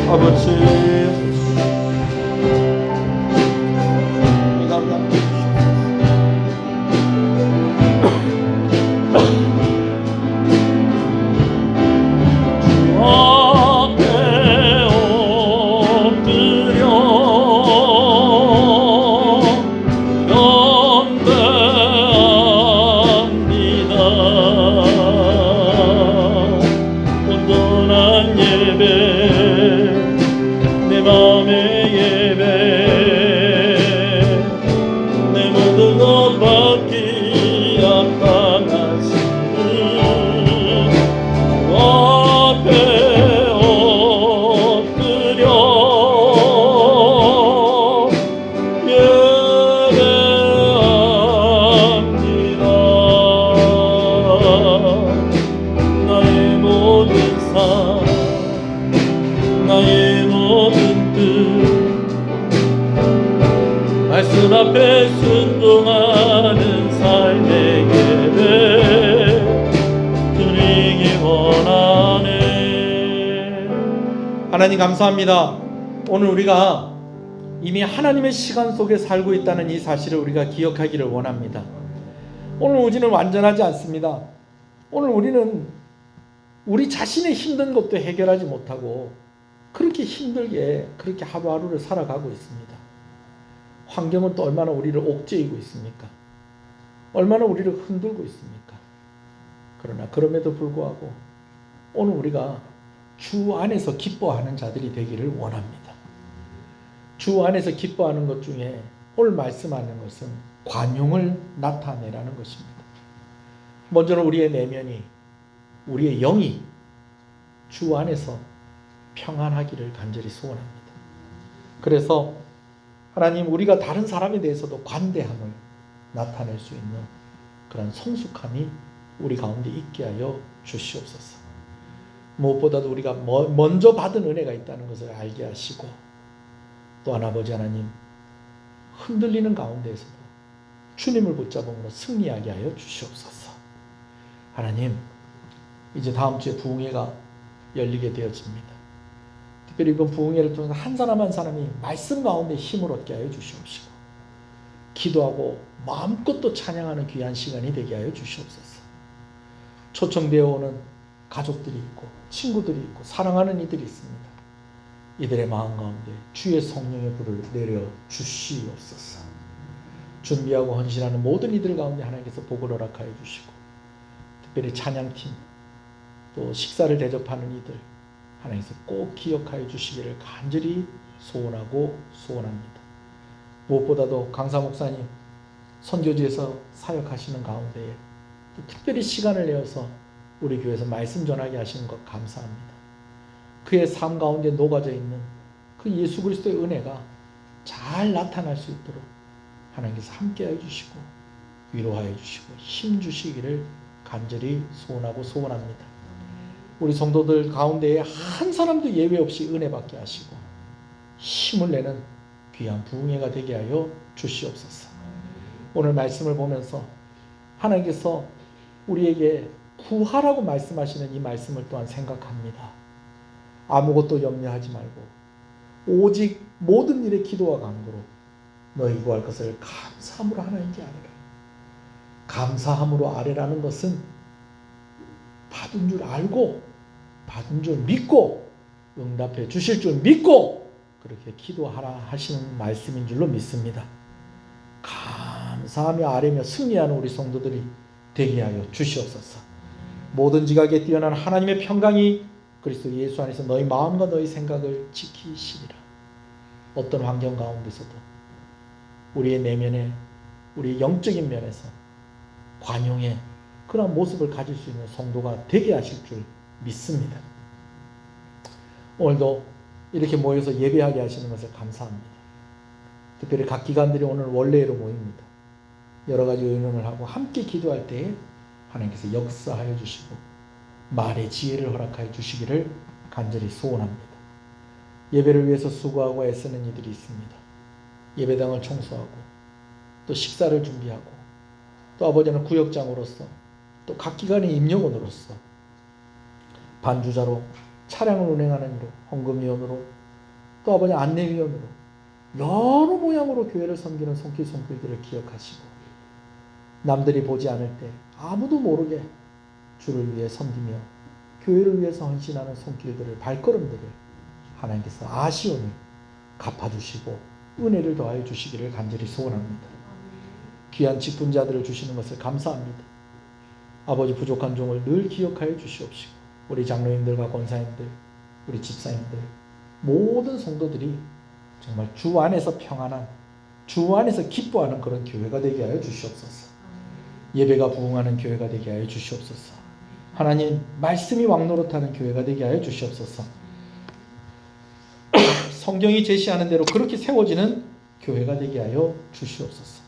아버지 견대합니다. 앞에 순종하는 삶의 예배 드리기 원하네. 하나님 감사합니다. 오늘 우리가 이미 하나님의 시간 속에 살고 있다는 이 사실을 우리가 기억하기를 원합니다. 오늘 우리는 완전하지 않습니다. 오늘 우리는 우리 자신의 힘든 것도 해결하지 못하고 그렇게 힘들게 그렇게 하루하루를 살아가고 있습니다. 환경은 또 얼마나 우리를 옥죄이고 있습니까? 얼마나 우리를 흔들고 있습니까? 그러나 그럼에도 불구하고 오늘 우리가 주 안에서 기뻐하는 자들이 되기를 원합니다. 주 안에서 기뻐하는 것 중에 오늘 말씀하는 것은 관용을 나타내라는 것입니다. 먼저는 우리의 내면이, 우리의 영이 주 안에서 평안하기를 간절히 소원합니다. 그래서 하나님, 우리가 다른 사람에 대해서도 관대함을 나타낼 수 있는 그런 성숙함이 우리 가운데 있게 하여 주시옵소서. 무엇보다도 우리가 먼저 받은 은혜가 있다는 것을 알게 하시고, 또한 아버지 하나님, 흔들리는 가운데에서도 주님을 붙잡음으로 승리하게 하여 주시옵소서. 하나님, 이제 다음 주에 부흥회가 열리게 되어집니다. 특별히 이번 부흥회를 통해서 한 사람 한 사람이 말씀 가운데 힘을 얻게 하여 주시옵시고, 기도하고 마음껏 또 찬양하는 귀한 시간이 되게 하여 주시옵소서. 초청되어 오는 가족들이 있고 친구들이 있고 사랑하는 이들이 있습니다. 이들의 마음 가운데 주의 성령의 불을 내려 주시옵소서. 준비하고 헌신하는 모든 이들 가운데 하나님께서 복을 허락하여 주시고, 특별히 찬양팀 또 식사를 대접하는 이들 하나님께서 꼭 기억하여 주시기를 간절히 소원하고 소원합니다. 무엇보다도 강사 목사님 선교지에서 사역하시는 가운데에 또 특별히 시간을 내어서 우리 교회에서 말씀 전하게 하시는 것 감사합니다. 그의 삶 가운데 녹아져 있는 그 예수 그리스도의 은혜가 잘 나타날 수 있도록 하나님께서 함께해 주시고 위로하여 주시고 힘 주시기를 간절히 소원하고 소원합니다. 우리 성도들 가운데에 한 사람도 예외 없이 은혜 받게 하시고 힘을 내는 귀한 부흥회가 되게 하여 주시옵소서. 오늘 말씀을 보면서 하나님께서 우리에게 구하라고 말씀하시는 이 말씀을 또한 생각합니다. 아무것도 염려하지 말고 오직 모든 일에 기도와 간구로 너희 구할 것을 감사함으로 하나님께 아뢰라. 감사함으로 아뢰라는 것은 받은 줄 알고 받은 줄 믿고 응답해 주실 줄 믿고 그렇게 기도하라 하시는 말씀인 줄로 믿습니다. 감사하며 아뢰며 승리하는 우리 성도들이 되게 하여 주시옵소서. 모든 지각에 뛰어난 하나님의 평강이 그리스도 예수 안에서 너희 마음과 너희 생각을 지키시리라. 어떤 환경 가운데서도 우리의 내면에 우리의 영적인 면에서 관용의 그런 모습을 가질 수 있는 성도가 되게 하실 줄 믿습니다. 오늘도 이렇게 모여서 예배하게 하시는 것을 감사합니다. 특별히 각 기관들이 오늘 원래로 모입니다. 여러 가지 의논을 하고 함께 기도할 때에 하나님께서 역사하여 주시고 말의 지혜를 허락하여 주시기를 간절히 소원합니다. 예배를 위해서 수고하고 애쓰는 이들이 있습니다. 예배당을 청소하고 또 식사를 준비하고 또 아버지는 구역장으로서 또 각 기관의 임역원으로서 반주자로 차량을 운행하는 이로 헌금위원으로 또 아버지 안내위원으로 여러 모양으로 교회를 섬기는 손길들을 기억하시고 남들이 보지 않을 때 아무도 모르게 주를 위해 섬기며 교회를 위해서 헌신하는 손길들을 발걸음들을 하나님께서 아시오니 갚아주시고 은혜를 더하여 주시기를 간절히 소원합니다. 귀한 직분자들을 주시는 것을 감사합니다. 아버지 부족한 종을 늘 기억하여 주시옵시고 우리 장로님들과 권사님들 우리 집사님들 모든 성도들이 정말 주 안에서 평안한 주 안에서 기뻐하는 그런 교회가 되게 하여 주시옵소서. 예배가 부흥하는 교회가 되게 하여 주시옵소서. 하나님 말씀이 왕노릇하는 교회가 되게 하여 주시옵소서. 성경이 제시하는 대로 그렇게 세워지는 교회가 되게 하여 주시옵소서.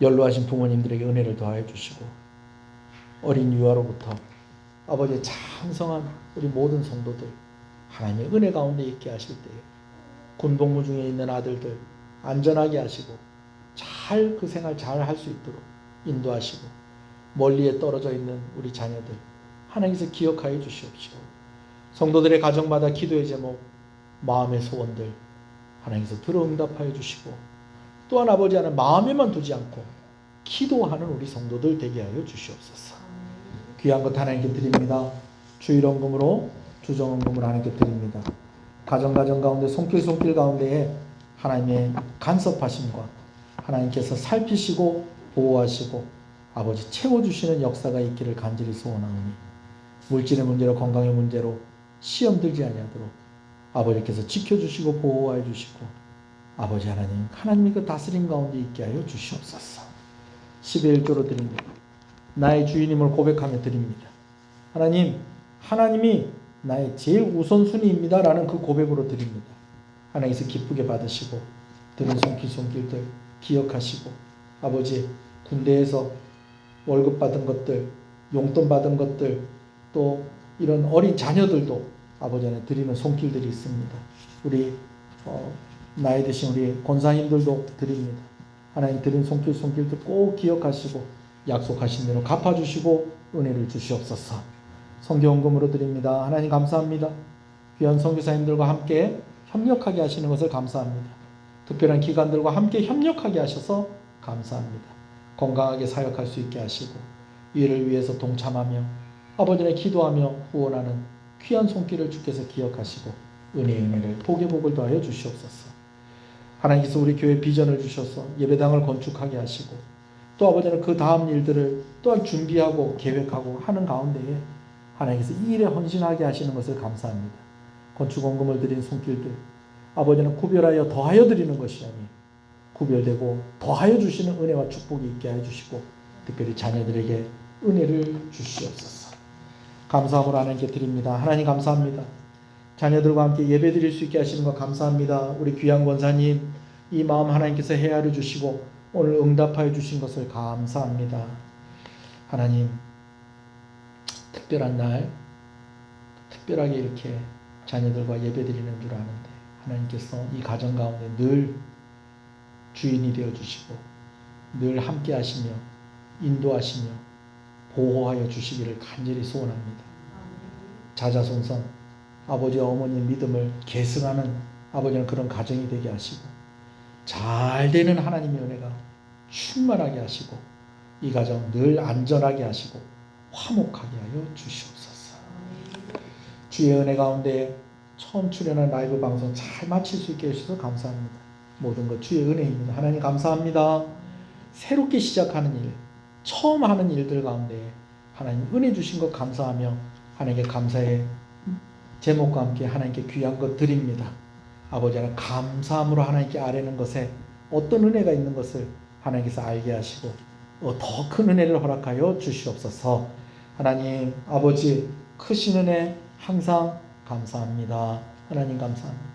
연로하신 부모님들에게 은혜를 더하여 주시고 어린 유아로부터 아버지의 참성한 우리 모든 성도들 하나님의 은혜 가운데 있게 하실 때에 군복무 중에 있는 아들들 안전하게 하시고 잘 그 생활 잘 할 수 있도록 인도하시고 멀리에 떨어져 있는 우리 자녀들 하나님께서 기억하여 주시옵시고 성도들의 가정마다 기도의 제목 마음의 소원들 하나님께서 들어 응답하여 주시고 또한 아버지 하나님 마음에만 두지 않고 기도하는 우리 성도들 되게 하여 주시옵소서. 귀한 것 하나님께 드립니다. 주일원금으로 주정원금을 하나님께 드립니다. 가정 가운데 손길 가운데에 하나님의 간섭하심과 하나님께서 살피시고 보호하시고 아버지 채워주시는 역사가 있기를 간절히 소원하오니 물질의 문제로 건강의 문제로 시험 들지 아니하도록 아버지께서 지켜주시고 보호하여 주시고 아버지 하나님 하나님의 그 다스림 가운데 있게 하여 주시옵소서. 11조로 드립니다. 나의 주인임을 고백하며 드립니다. 하나님이 나의 제일 우선순위입니다 라는 그 고백으로 드립니다. 하나님께서 기쁘게 받으시고 드린 손길들 기억하시고 아버지 군대에서 월급 받은 것들 용돈 받은 것들 또 이런 어린 자녀들도 아버지 안에 드리는 손길들이 있습니다. 우리 나이 드신 우리 권사님들도 드립니다. 하나님 드린 손길들 꼭 기억하시고 약속하신 대로 갚아주시고 은혜를 주시옵소서. 선교원금으로 드립니다. 하나님 감사합니다. 귀한 선교사님들과 함께 협력하게 하시는 것을 감사합니다. 특별한 기관들과 함께 협력하게 하셔서 감사합니다. 건강하게 사역할 수 있게 하시고 이를 위해서 동참하며 아버지의 기도하며 후원하는 귀한 손길을 주께서 기억하시고 은혜를 복의 복을 더하여 주시옵소서. 하나님께서 우리 교회 비전을 주셔서 예배당을 건축하게 하시고 또 아버지는 그 다음 일들을 또한 준비하고 계획하고 하는 가운데에 하나님께서 이 일에 헌신하게 하시는 것을 감사합니다. 건축원금을 드린 손길들 아버지는 구별하여 더하여 드리는 것이 아니 구별되고 더하여 주시는 은혜와 축복이 있게 해주시고 특별히 자녀들에게 은혜를 주시옵소서. 감사함으로 하나님께 드립니다. 하나님 감사합니다. 자녀들과 함께 예배 드릴 수 있게 하시는 것 감사합니다. 우리 귀한 권사님 이 마음 하나님께서 헤아려 주시고 오늘 응답하여 주신 것을 감사합니다. 하나님 특별한 날 특별하게 이렇게 자녀들과 예배 드리는 줄 아는데 하나님께서 이 가정 가운데 늘 주인이 되어 주시고 늘 함께 하시며 인도하시며 보호하여 주시기를 간절히 소원합니다. 자자손손 아버지와 어머니의 믿음을 계승하는 아버지는 그런 가정이 되게 하시고 잘 되는 하나님의 은혜가 충만하게 하시고 이 가정 늘 안전하게 하시고 화목하게 하여 주시옵소서. 주의 은혜 가운데 처음 출연한 라이브 방송 잘 마칠 수 있게 해주셔서 감사합니다. 모든 것 주의 은혜입니다. 하나님 감사합니다. 새롭게 시작하는 일, 처음 하는 일들 가운데 하나님 은혜 주신 것 감사하며 하나님께 감사의 제목과 함께 하나님께 귀한 것 드립니다. 아버지 하나님 감사함으로 하나님께 아뢰는 것에 어떤 은혜가 있는 것을 하나님께서 알게 하시고 더 큰 은혜를 허락하여 주시옵소서. 하나님 아버지 크신 은혜 항상 감사합니다. 하나님 감사합니다.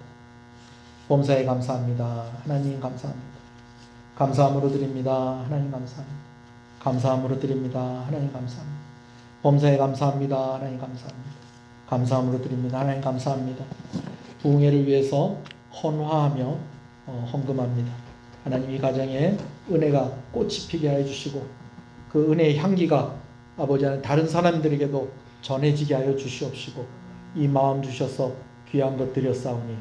범사에 감사합니다. 하나님 감사합니다. 감사함으로 드립니다. 하나님 감사합니다. 감사함으로 드립니다. 하나님 감사합니다. 범사에 감사합니다. 하나님 감사합니다. 감사함으로 드립니다. 하나님 감사합니다. 부흥회를 위해서 헌화하며 헌금합니다. 하나님 이 가정에 은혜가 꽃이 피게 하여 주시고 그 은혜의 향기가 아버지 하나님 다른 사람들에게도 전해지게 하여 주시옵시고 이 마음 주셔서 귀한 것 드렸사오니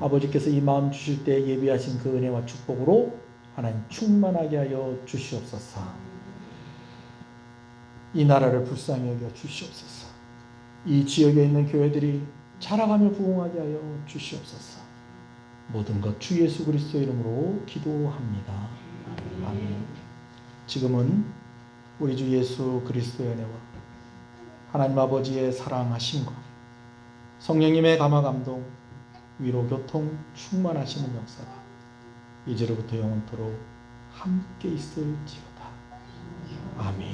아버지께서 이 마음 주실 때 예비하신 그 은혜와 축복으로 하나님 충만하게 하여 주시옵소서. 이 나라를 불쌍히 여겨 주시옵소서. 이 지역에 있는 교회들이 자라가며 부흥하게 하여 주시옵소서. 모든 것 주 예수 그리스도 이름으로 기도합니다. 아멘. 지금은 우리 주 예수 그리스도의 은혜와 하나님 아버지의 사랑하심과 성령님의 감화 감동 위로 교통 충만하시는 역사가 이제로부터 영원토록 함께 있을지어다. 아멘.